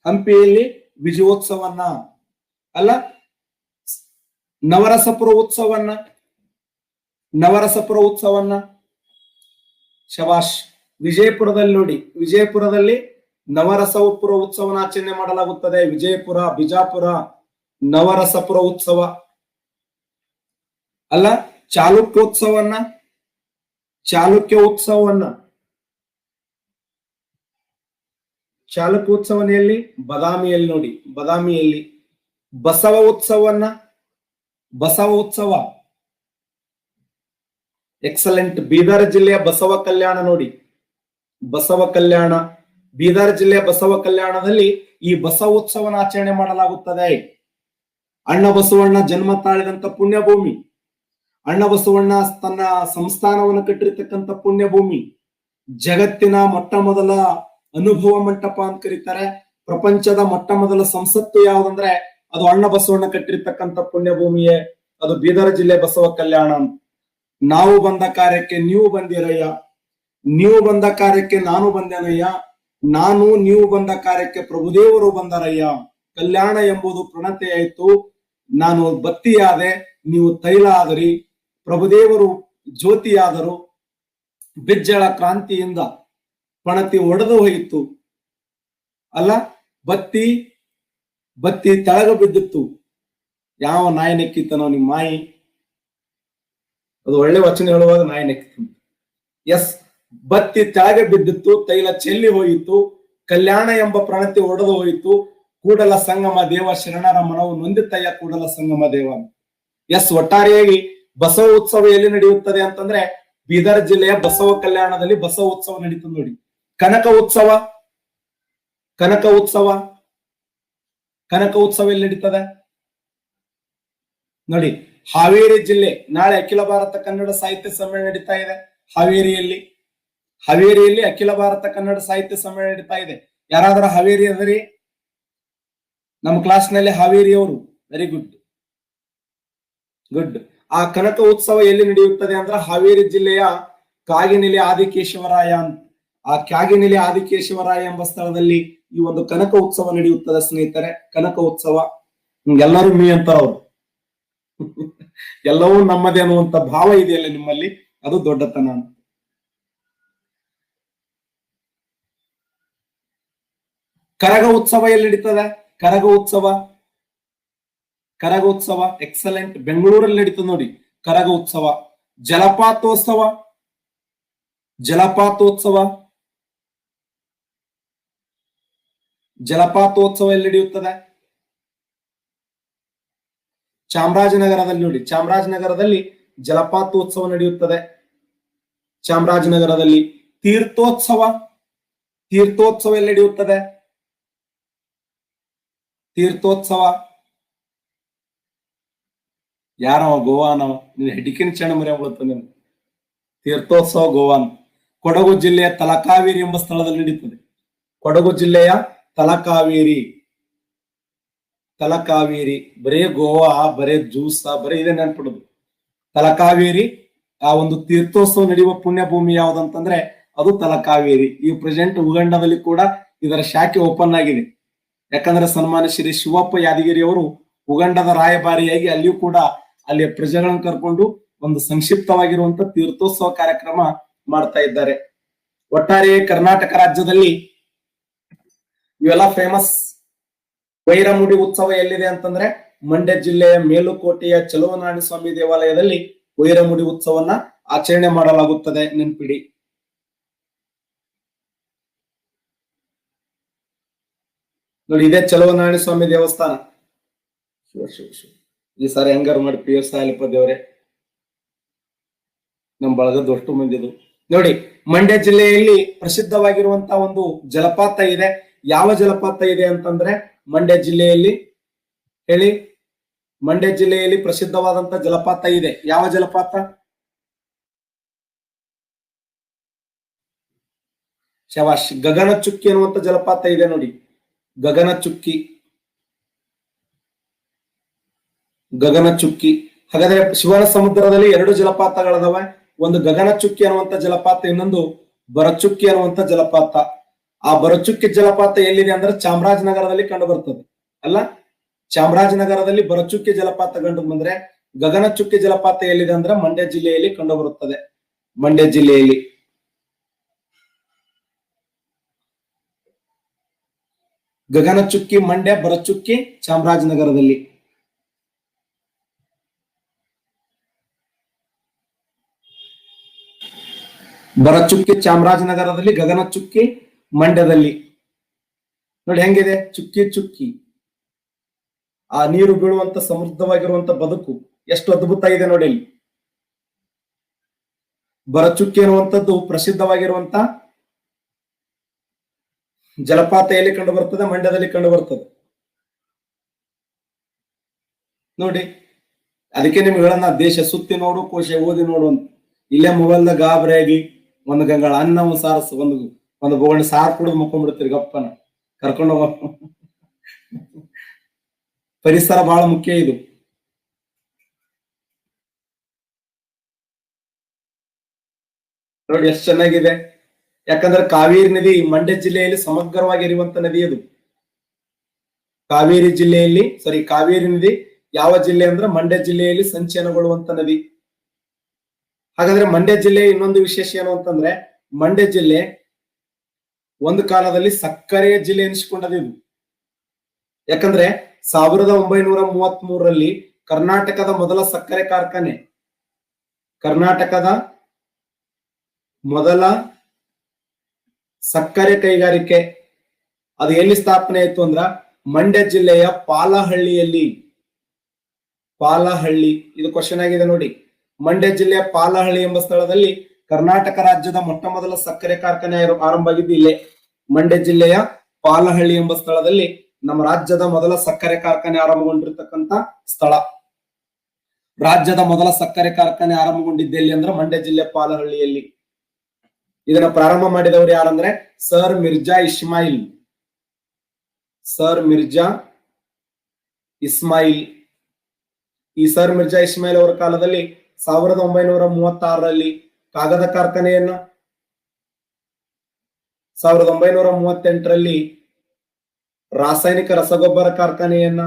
ಹಂಪಿಯಲ್ಲಿ ವಿಜಯೋತ್ಸವನ್ನ ಅಲ್ಲ, ನವರಸಪುರ ಉತ್ಸವನ್ನ ಶಬಾಷ್. ವಿಜಯಪುರದಲ್ಲಿ ನೋಡಿ, ವಿಜಯಪುರದಲ್ಲಿ ನವರಸಪುರ ಉತ್ಸವನ ಆಚರಣೆ ಮಾಡಲಾಗುತ್ತದೆ. ವಿಜಯಪುರ, ಬಿಜಾಪುರ, ನವರಸಪುರ ಉತ್ಸವ ಅಲ್ಲ. ಚಾಲುಕ್ಯ ಉತ್ಸವನೆಯಲ್ಲಿ ಬದಾಮಿಯಲ್ಲಿ ನೋಡಿ, ಬದಾಮಿಯಲ್ಲಿ. ಬಸವ ಉತ್ಸವ ಎಕ್ಸಲೆಂಟ್. ಬೀದರ್ ಜಿಲ್ಲೆಯ ಬಸವ ಕಲ್ಯಾಣ ನೋಡಿ, ಬಸವ ಕಲ್ಯಾಣ, ಬೀದರ್ ಜಿಲ್ಲೆಯ ಬಸವ ಕಲ್ಯಾಣದಲ್ಲಿ ಈ ಬಸವ ಉತ್ಸವನ ಆಚರಣೆ ಮಾಡಲಾಗುತ್ತದೆ. ಅಣ್ಣ ಬಸವಣ್ಣ ಜನ್ಮ ತಾಳಿದಂತ ಪುಣ್ಯಭೂಮಿ, ಅಣ್ಣ ಬಸವಣ್ಣ ತನ್ನ ಸಂಸ್ಥಾನವನ್ನು ಕಟ್ಟಿರ್ತಕ್ಕಂಥ ಪುಣ್ಯಭೂಮಿ, ಜಗತ್ತಿನ ಮೊಟ್ಟ ಮೊದಲ ಅನುಭವ ಮಂಟಪ ಅಂತ ಕರೀತಾರೆ. ಪ್ರಪಂಚದ ಮೊಟ್ಟ ಮೊದಲ ಸಂಸತ್ತು ಯಾವುದಂದ್ರೆ ಅದು ಅಣ್ಣ ಬಸವಣ್ಣ ಕಟ್ಟಿರ್ತಕ್ಕಂಥ ಪುಣ್ಯಭೂಮಿಯೇ, ಅದು ಬೀದರ್ ಜಿಲ್ಲೆ ಬಸವ ಕಲ್ಯಾಣ. ನಾವು ಬಂದ ಕಾರ್ಯಕ್ಕೆ ನೀವು ಬಂದಿರಯ್ಯ, ನೀವು ಬಂದ ಕಾರ್ಯಕ್ಕೆ ನಾನು ಬಂದೇನಯ್ಯ, ನಾನು ನೀವು ಬಂದ ಕಾರ್ಯಕ್ಕೆ ಪ್ರಭುದೇವರು ಬಂದರಯ್ಯ. ಕಲ್ಯಾಣ ಎಂಬುದು ಪ್ರಣತೆಯಾಯಿತು, ನಾನು ಬತ್ತಿಯಾದೆ, ನೀವು ತೈಲ ಆದರಿ, ಪ್ರಭುದೇವರು ಜ್ಯೋತಿಯಾದರು. ಬಿಜ್ಜಳ ಕ್ರಾಂತಿಯಿಂದ ಪಣತಿ ಒಡೆದು ಹೋಯಿತು ಅಲ್ಲ, ಬತ್ತಿ ತೆಳಗ ಬಿದ್ದಿತ್ತು. ಯಾವ ನಾಯಿ ನೆಕ್ಕಿತ್ತನೋ ನಿಮ್ಮ ಮಾಯಿ? ಅದು ಒಳ್ಳೆ ವಚನ ಹೇಳುವಾಗ ನಾಯಿ ನೆಕ್ಕಿತ್ತು. ಎಸ್, ಬತ್ತಿ ತೆಳಗೆ ಬಿದ್ದಿತ್ತು, ತೈಲ ಚೆಲ್ಲಿ ಹೋಯಿತು, ಕಲ್ಯಾಣ ಎಂಬ ಪ್ರಣತಿ ಒಡೆದು ಹೋಯಿತು. ಕೂಡಲ ಸಂಗಮ ದೇವ ಶರಣರ ಮನವು ನೊಂದಿತ್ತಯ್ಯ ಕೂಡಲ ಸಂಗಮ ದೇವ. ಎಸ್, ಒಟ್ಟಾರೆಯಾಗಿ ಬಸವ ಉತ್ಸವ ಎಲ್ಲಿ ನಡೆಯುತ್ತದೆ ಅಂತಂದ್ರೆ ಬೀದರ್ ಜಿಲ್ಲೆಯ ಬಸವ ಕಲ್ಯಾಣದಲ್ಲಿ ಬಸವ ಉತ್ಸವ ನಡೀತದೆ ನೋಡಿ. ಕನಕ ಉತ್ಸವ ಎಲ್ಲಿ ನಡೀತದೆ ನೋಡಿ? ಹಾವೇರಿ ಜಿಲ್ಲೆ. ನಾಳೆ ಅಖಿಲ ಭಾರತ ಕನ್ನಡ ಸಾಹಿತ್ಯ ಸಮ್ಮೇಳನ ನಡೀತಾ ಇದೆ ಹಾವೇರಿಯಲ್ಲಿ ಅಖಿಲ ಭಾರತ ಕನ್ನಡ ಸಾಹಿತ್ಯ ಸಮ್ಮೇಳನ ನಡೀತಾ ಇದೆ. ಯಾರಾದ್ರೂ ಹಾವೇರಿ ಅದರಿ? ನಮ್ಮ ಕ್ಲಾಸ್ ನಲ್ಲಿ ಹಾವೇರಿಯವರು, ವೆರಿ ಗುಡ್. ಆ ಕನಕ ಉತ್ಸವ ಎಲ್ಲಿ ನಡೆಯುತ್ತದೆ ಅಂದ್ರೆ ಹಾವೇರಿ ಜಿಲ್ಲೆಯ ಕಾಗಿನೆಲೆ ಆದಿಕೇಶವರಾಯ ಅಂತ, ಆ ಕಾಗಿನೆಲೆ ಆದಿಕೇಶವರಾಯ ಎಂಬ ಸ್ಥಳದಲ್ಲಿ ಈ ಒಂದು ಕನಕ ಉತ್ಸವ ನಡೆಯುತ್ತದೆ ಸ್ನೇಹಿತರೆ. ಕನಕ ಉತ್ಸವ ಎಲ್ಲರೂ ಮೀ ಅಂತಾರ ಅವರು ಎಲ್ಲವೂ ನಮ್ಮದೇ ಅನ್ನುವಂತ ಭಾವ ಇದೆಯಲ್ಲ ನಿಮ್ಮಲ್ಲಿ, ಅದು ದೊಡ್ಡತನ. ಕರಗ ಉತ್ಸವ ಎಲ್ಲಿ ನಡೀತದೆ? ಕರಗ ಉತ್ಸವ ಎಕ್ಸಲೆಂಟ್. ಬೆಂಗಳೂರಲ್ಲಿ ನಡೀತದೆ ನೋಡಿ ಕರಗ ಉತ್ಸವ. ಜಲಪಾತೋತ್ಸವ ಎಲ್ಲಿ ನಡೆಯುತ್ತದೆ? ಚಾಮರಾಜನಗರದಲ್ಲಿ ನೋಡಿ, ಚಾಮರಾಜನಗರದಲ್ಲಿ ಜಲಪಾತೋತ್ಸವ ನಡೆಯುತ್ತದೆ. ಚಾಮರಾಜನಗರದಲ್ಲಿ ತೀರ್ಥೋತ್ಸವ ಎಲ್ಲಿ ನಡೆಯುತ್ತದೆ? ತೀರ್ಥೋತ್ಸವ ಯಾರವ? ಗೋವಾನವ? ನೀನು ಹೆಡಿಕಿನ ಚಣ ಮರೆ ಬೀಳುತ್ತೆ. ತೀರ್ಥೋತ್ಸವ ಗೋವಾನ್. ಕೊಡಗು ಜಿಲ್ಲೆಯ ತಲಕಾವೇರಿ ಎಂಬ ಸ್ಥಳದಲ್ಲಿ ನಡೀತದೆ. ಕೊಡಗು ಜಿಲ್ಲೆಯ ತಲಕಾವೇರಿ. ಬರೇ ಗೋವಾ, ಬರೇ ಜ್ಯೂಸ, ಬರೇ ಇದೆ ನೆನ್ಪಿಡುದು. ತಲಕಾವೇರಿ ಆ ಒಂದು ತೀರ್ಥೋತ್ಸವ ನಡೆಯುವ ಪುಣ್ಯ ಭೂಮಿ ಯಾವ್ದಂತಂದ್ರೆ ಅದು ತಲಕಾವೇರಿ. ಈ ಪ್ರೆಸೆಂಟ್ ಉಗಂಡದಲ್ಲಿ ಕೂಡ ಇದರ ಶಾಖೆ ಓಪನ್ ಆಗಿದೆ. ಯಾಕಂದ್ರೆ ಸನ್ಮಾನ್ಯ ಶ್ರೀ ಶಿವಪ್ಪ ಯಾದಗಿರಿ ಅವರು ಉಗಂಡದ ರಾಯಭಾರಿಯಾಗಿ ಅಲ್ಲಿಯೂ ಕೂಡ ಅಲ್ಲಿಯ ಪ್ರಜೆಗಳನ್ನು ಕರ್ಕೊಂಡು ಒಂದು ಸಂಕ್ಷಿಪ್ತವಾಗಿರುವಂತ ತೀರ್ಥೋತ್ಸವ ಕಾರ್ಯಕ್ರಮ ಮಾಡ್ತಾ ಇದ್ದಾರೆ. ಒಟ್ಟಾರೆ ಕರ್ನಾಟಕ ರಾಜ್ಯದಲ್ಲಿ ಇವೆಲ್ಲ ಫೇಮಸ್. ವೈರಮುಡಿ ಉತ್ಸವ ಎಲ್ಲಿದೆ ಅಂತಂದ್ರೆ ಮಂಡ್ಯ ಜಿಲ್ಲೆಯ ಮೇಲುಕೋಟೆಯ ಚಲುವನಾರಾಯಣ ಸ್ವಾಮಿ ದೇವಾಲಯದಲ್ಲಿ ವೈರಮುಡಿ ಉತ್ಸವನ್ನ ಆಚರಣೆ ಮಾಡಲಾಗುತ್ತದೆ, ನೆನ್ಪಿಡಿ. ನೋಡಿ, ಇದೇ ಚಲುವನಾರಾಯಣ ಸ್ವಾಮಿ ದೇವಸ್ಥಾನ. ಶಿವ ಈ ಸಾರಿ ಹೆಂಗಾರು ಮಾಡಿ PS ಆಲಿಪ್ಪ ದೇವ್ರೆ, ನಮ್ ಬಳಗದ ಅಷ್ಟು ಮಂದಿದು. ನೋಡಿ, ಮಂಡ್ಯ ಜಿಲ್ಲೆಯಲ್ಲಿ ಪ್ರಸಿದ್ಧವಾಗಿರುವಂತಹ ಒಂದು ಜಲಪಾತ ಇದೆ. ಯಾವ ಜಲಪಾತ ಇದೆ ಅಂತಂದ್ರೆ ಮಂಡ್ಯ ಜಿಲ್ಲೆಯಲ್ಲಿ, ಹೇಳಿ, ಮಂಡ್ಯ ಜಿಲ್ಲೆಯಲ್ಲಿ ಪ್ರಸಿದ್ಧವಾದಂತ ಜಲಪಾತ ಇದೆ. ಯಾವ ಜಲಪಾತ? ಶವಾಶ್, ಗಗನಚುಕ್ಕಿ ಅನ್ನುವಂತ ಜಲಪಾತ ಇದೆ ನೋಡಿ. ಗಗನಚುಕ್ಕಿ. ಹಾಗಾದ್ರೆ ಶಿವನ ಸಮುದ್ರದಲ್ಲಿ ಎರಡು ಜಲಪಾತಗಳದಾವೆ. ಒಂದು ಗಗನಚುಕ್ಕಿ ಅನ್ನುವಂತ ಜಲಪಾತ, ಇನ್ನೊಂದು ಬರಚುಕ್ಕಿ ಅನ್ನುವಂತ ಜಲಪಾತ. ಆ ಬರಚುಕ್ಕಿ ಜಲಪಾತ ಎಲ್ಲಿದೆ ಅಂದ್ರೆ ಚಾಮರಾಜನಗರದಲ್ಲಿ ಕಂಡು ಬರ್ತದೆ. ಅಲ್ಲ, ಚಾಮರಾಜನಗರದಲ್ಲಿ ಬರಚುಕ್ಕಿ ಜಲಪಾತ ಕಂಡು ಬಂದ್ರೆ, ಗಗನಚುಕ್ಕಿ ಜಲಪಾತ ಎಲ್ಲಿದೆ ಅಂದ್ರೆ ಮಂಡ್ಯ ಜಿಲ್ಲೆಯಲ್ಲಿ ಕಂಡು ಬರುತ್ತದೆ. ಮಂಡ್ಯ ಜಿಲ್ಲೆಯಲ್ಲಿ ಗಗನಚುಕ್ಕಿ ಮಂಡ್ಯ, ಬರಚುಕ್ಕಿ ಚಾಮರಾಜನಗರದಲ್ಲಿ. ಬರಚುಕ್ಕಿ ಚಾಮರಾಜನಗರದಲ್ಲಿ, ಗಗನಚುಕ್ಕಿ ಮಂಡ್ಯದಲ್ಲಿ. ನೋಡಿ ಹೆಂಗಿದೆ, ಚುಕ್ಕಿ ಚುಕ್ಕಿ. ಆ ನೀರು ಬೀಳುವಂತ ಸಮೃದ್ಧವಾಗಿರುವಂತ ಬದುಕು ಎಷ್ಟು ಅದ್ಭುತ ಇದೆ ನೋಡಿ ಅಲ್ಲಿ. ಬರಚುಕ್ಕಿ ಅನ್ನುವಂಥದ್ದು ಪ್ರಸಿದ್ಧವಾಗಿರುವಂತ ಜಲಪಾತ ಎಲ್ಲಿ ಕಂಡು ಬರ್ತದೆ? ಮಂಡ್ಯದಲ್ಲಿ ಕಂಡು ಬರ್ತದೆ. ನೋಡಿ, ಅದಕ್ಕೆ ನಿಮ್ಗೆ ಹೇಳೋಣ, ದೇಶ ಸುತ್ತಿ ನೋಡು, ಕೋಶ ಓದಿ ನೋಡು ಅಂತ. ಇಲ್ಲೇ ಮೊಬೈಲ್ದಾಗ ಗಾಬರಿಯಾಗಿ ಒಂದು ಗಂಗಳ ಅನ್ನ ಸಾರಸ್ ಒಂದು ಬೋಗಣಿ ಸಾರು ಕುಡಿದು ಮುಕ್ಕೊಂಡ್ಬಿಡ್ತೀರಿ ಗಪ್ಪನ ಕರ್ಕೊಂಡು ಹೋಗ. ಪರಿಸರ ಬಹಳ ಮುಖ್ಯ ಇದು. ನೋಡಿ ಎಷ್ಟು ಚೆನ್ನಾಗಿದೆ. ಯಾಕಂದ್ರೆ ಕಾವೇರಿ ನದಿ ಮಂಡ್ಯ ಜಿಲ್ಲೆಯಲ್ಲಿ ಸಮಗ್ರವಾಗಿರುವಂತ ನದಿ ಅದು. ಕಾವೇರಿ ನದಿ ಯಾವ ಜಿಲ್ಲೆ ಅಂದ್ರೆ ಮಂಡ್ಯ ಜಿಲ್ಲೆಯಲ್ಲಿ ಸಂಚಯನಗೊಳ್ಳುವಂತ ನದಿ. ಹಾಗಾದ್ರೆ ಮಂಡ್ಯ ಜಿಲ್ಲೆ ಇನ್ನೊಂದು ವಿಶೇಷ ಏನು ಅಂತಂದ್ರೆ, ಮಂಡ್ಯ ಜಿಲ್ಲೆ ಒಂದು ಕಾಲದಲ್ಲಿ ಸಕ್ಕರೆಯ ಜಿಲ್ಲೆ ಎನಿಸಿಕೊಂಡದ್ದು ಇದು. ಯಾಕಂದ್ರೆ 1933ರಲ್ಲಿ ಕರ್ನಾಟಕದ ಮೊದಲ ಸಕ್ಕರೆ ಕಾರ್ಖಾನೆ, ಕರ್ನಾಟಕದ ಮೊದಲ ಸಕ್ಕರೆ ಕೈಗಾರಿಕೆ ಅದು ಎಲ್ಲಿ ಸ್ಥಾಪನೆ ಆಯ್ತು ಅಂದ್ರ ಮಂಡ್ಯ ಜಿಲ್ಲೆಯ ಪಾಲಹಳ್ಳಿಯಲ್ಲಿ. ಪಾಲಹಳ್ಳಿ, ಇದು ಕ್ವಶನ್ ಆಗಿದೆ ನೋಡಿ. ಮಂಡ್ಯ ಜಿಲ್ಲೆಯ ಪಾಲಹಳ್ಳಿ ಎಂಬ ಸ್ಥಳದಲ್ಲಿ ಕರ್ನಾಟಕ ರಾಜ್ಯದ ಮೊಟ್ಟ ಮೊದಲ ಸಕ್ಕರೆ ಕಾರ್ಖಾನೆ ಆರಂಭ ಆಗಿದ್ದು ಇಲ್ಲೇ ಮಂಡ್ಯ ಜಿಲ್ಲೆಯ ಪಾಲಹಳ್ಳಿ ಎಂಬ ಸ್ಥಳದಲ್ಲಿ ನಮ್ಮ ರಾಜ್ಯದ ಮೊದಲ ಸಕ್ಕರೆ ಕಾರ್ಖಾನೆ ಆರಂಭಗೊಂಡಿರ್ತಕ್ಕಂತ ಸ್ಥಳ. ರಾಜ್ಯದ ಮೊದಲ ಸಕ್ಕರೆ ಕಾರ್ಖಾನೆ ಆರಂಭಗೊಂಡಿದ್ದೆಲ್ಲಿ ಅಂದ್ರೆ ಮಂಡ್ಯ ಜಿಲ್ಲೆ ಪಾಲಹಳ್ಳಿಯಲ್ಲಿ. ಇದನ್ನ ಪ್ರಾರಂಭ ಮಾಡಿದವರು ಯಾರಂದ್ರೆ ಸರ್ ಮಿರ್ಜಾ ಇಸ್ಮಾಯಿಲ್. ಈ ಸರ್ ಮಿರ್ಜಾ ಇಸ್ಮಾಯಿಲ್ ಅವರ ಕಾಲದಲ್ಲಿ 1936ರಲ್ಲಿ ಕಾಗದ ಕಾರ್ಖಾನೆಯನ್ನ, 1938ರಲ್ಲಿ ರಾಸಾಯನಿಕ ರಸಗೊಬ್ಬರ ಕಾರ್ಖಾನೆಯನ್ನ,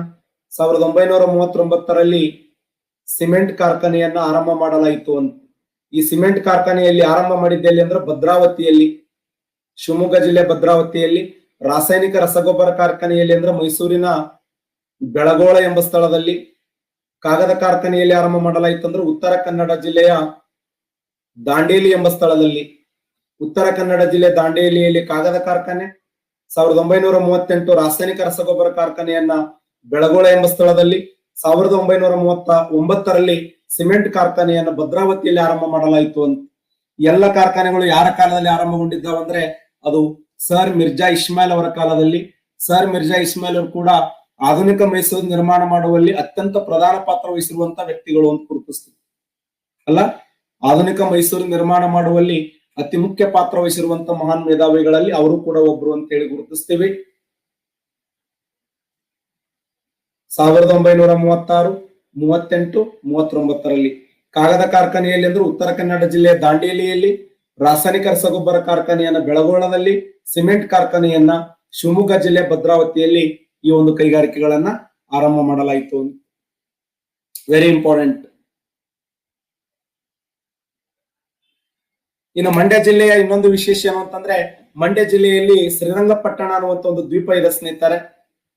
1939ರಲ್ಲಿ ಸಿಮೆಂಟ್ ಕಾರ್ಖಾನೆಯನ್ನ ಆರಂಭ ಮಾಡಲಾಯಿತು ಅಂತ. ಈ ಸಿಮೆಂಟ್ ಕಾರ್ಖಾನೆಯಲ್ಲಿ ಆರಂಭ ಮಾಡಿದ್ದೆಲ್ಲಿ ಅಂದ್ರೆ ಭದ್ರಾವತಿಯಲ್ಲಿ, ಶಿವಮೊಗ್ಗ ಜಿಲ್ಲೆ ಭದ್ರಾವತಿಯಲ್ಲಿ. ರಾಸಾಯನಿಕ ರಸಗೊಬ್ಬರ ಕಾರ್ಖಾನೆಯಲ್ಲಿ ಅಂದ್ರೆ ಮೈಸೂರಿನ ಬೆಳಗೋಳ ಎಂಬ ಸ್ಥಳದಲ್ಲಿ. ಕಾಗದ ಕಾರ್ಖಾನೆಯಲ್ಲಿ ಆರಂಭ ಮಾಡಲಾಯಿತು ಅಂದ್ರೆ ಉತ್ತರ ಕನ್ನಡ ಜಿಲ್ಲೆಯ ದಾಂಡೇಲಿ ಎಂಬ ಸ್ಥಳದಲ್ಲಿ. ಉತ್ತರ ಕನ್ನಡ ಜಿಲ್ಲೆ ದಾಂಡೇಲಿಯಲ್ಲಿ ಕಾಗದ ಕಾರ್ಖಾನೆ. 1938 ರಾಸಾಯನಿಕ ರಸಗೊಬ್ಬರ ಕಾರ್ಖಾನೆಯನ್ನ ಬೆಳಗೋಳ ಎಂಬ ಸ್ಥಳದಲ್ಲಿ. 1939ರಲ್ಲಿ ಸಿಮೆಂಟ್ ಕಾರ್ಖಾನೆಯನ್ನ ಭದ್ರಾವತಿಯಲ್ಲಿ ಆರಂಭ ಮಾಡಲಾಯಿತು ಅಂತ. ಎಲ್ಲ ಕಾರ್ಖಾನೆಗಳು ಯಾರ ಕಾಲದಲ್ಲಿ ಆರಂಭಗೊಂಡಿದ್ದಾವ ಅಂದ್ರೆ ಅದು ಸರ್ ಮಿರ್ಜಾ ಇಸ್ಮಾಯಿಲ್ ಅವರ ಕಾಲದಲ್ಲಿ. ಸರ್ ಮಿರ್ಜಾ ಇಸ್ಮಾಯಿಲ್ ಅವರು ಕೂಡ ಆಧುನಿಕ ಮೈಸೂರು ನಿರ್ಮಾಣ ಮಾಡುವಲ್ಲಿ ಅತ್ಯಂತ ಪ್ರಧಾನ ಪಾತ್ರ ವಹಿಸಿರುವಂತ ವ್ಯಕ್ತಿಗಳು ಅಂತ ಗುರುತಿಸ್ತೀವಿ. ಅಲ್ಲ, ಆಧುನಿಕ ಮೈಸೂರು ನಿರ್ಮಾಣ ಮಾಡುವಲ್ಲಿ ಅತಿ ಮುಖ್ಯ ಪಾತ್ರ ವಹಿಸಿರುವಂತ ಮಹಾನ್ ಮೇಧಾವಿಗಳಲ್ಲಿ ಅವರು ಕೂಡ ಒಬ್ರು ಅಂತ ಹೇಳಿ ಗುರುತಿಸ್ತೀವಿ. 1936, 38, 39ರಲ್ಲಿ ಕಾಗದ ಕಾರ್ಖಾನೆಯಲ್ಲಿ ಅಂದ್ರೆ ಉತ್ತರ ಕನ್ನಡ ಜಿಲ್ಲೆಯ ದಾಂಡೇಲಿಯಲ್ಲಿ, ರಾಸಾಯನಿಕ ರಸಗೊಬ್ಬರ ಕಾರ್ಖಾನೆಯನ್ನ ಬೆಳಗೋಳದಲ್ಲಿ, ಸಿಮೆಂಟ್ ಕಾರ್ಖಾನೆಯನ್ನ ಶಿವಮೊಗ್ಗ ಜಿಲ್ಲೆ ಭದ್ರಾವತಿಯಲ್ಲಿ ಈ ಒಂದು ಕೈಗಾರಿಕೆಗಳನ್ನ ಆರಂಭ ಮಾಡಲಾಯಿತು. Very important. ಇನ್ನು ಮಂಡ್ಯ ಜಿಲ್ಲೆಯ ಇನ್ನೊಂದು ವಿಶೇಷ ಏನು ಅಂತಂದ್ರೆ, ಮಂಡ್ಯ ಜಿಲ್ಲೆಯಲ್ಲಿ ಶ್ರೀರಂಗಪಟ್ಟಣ ಅನ್ನುವಂತ ಒಂದು ದ್ವೀಪ ಇದೆ ಸ್ನೇಹಿತರೆ.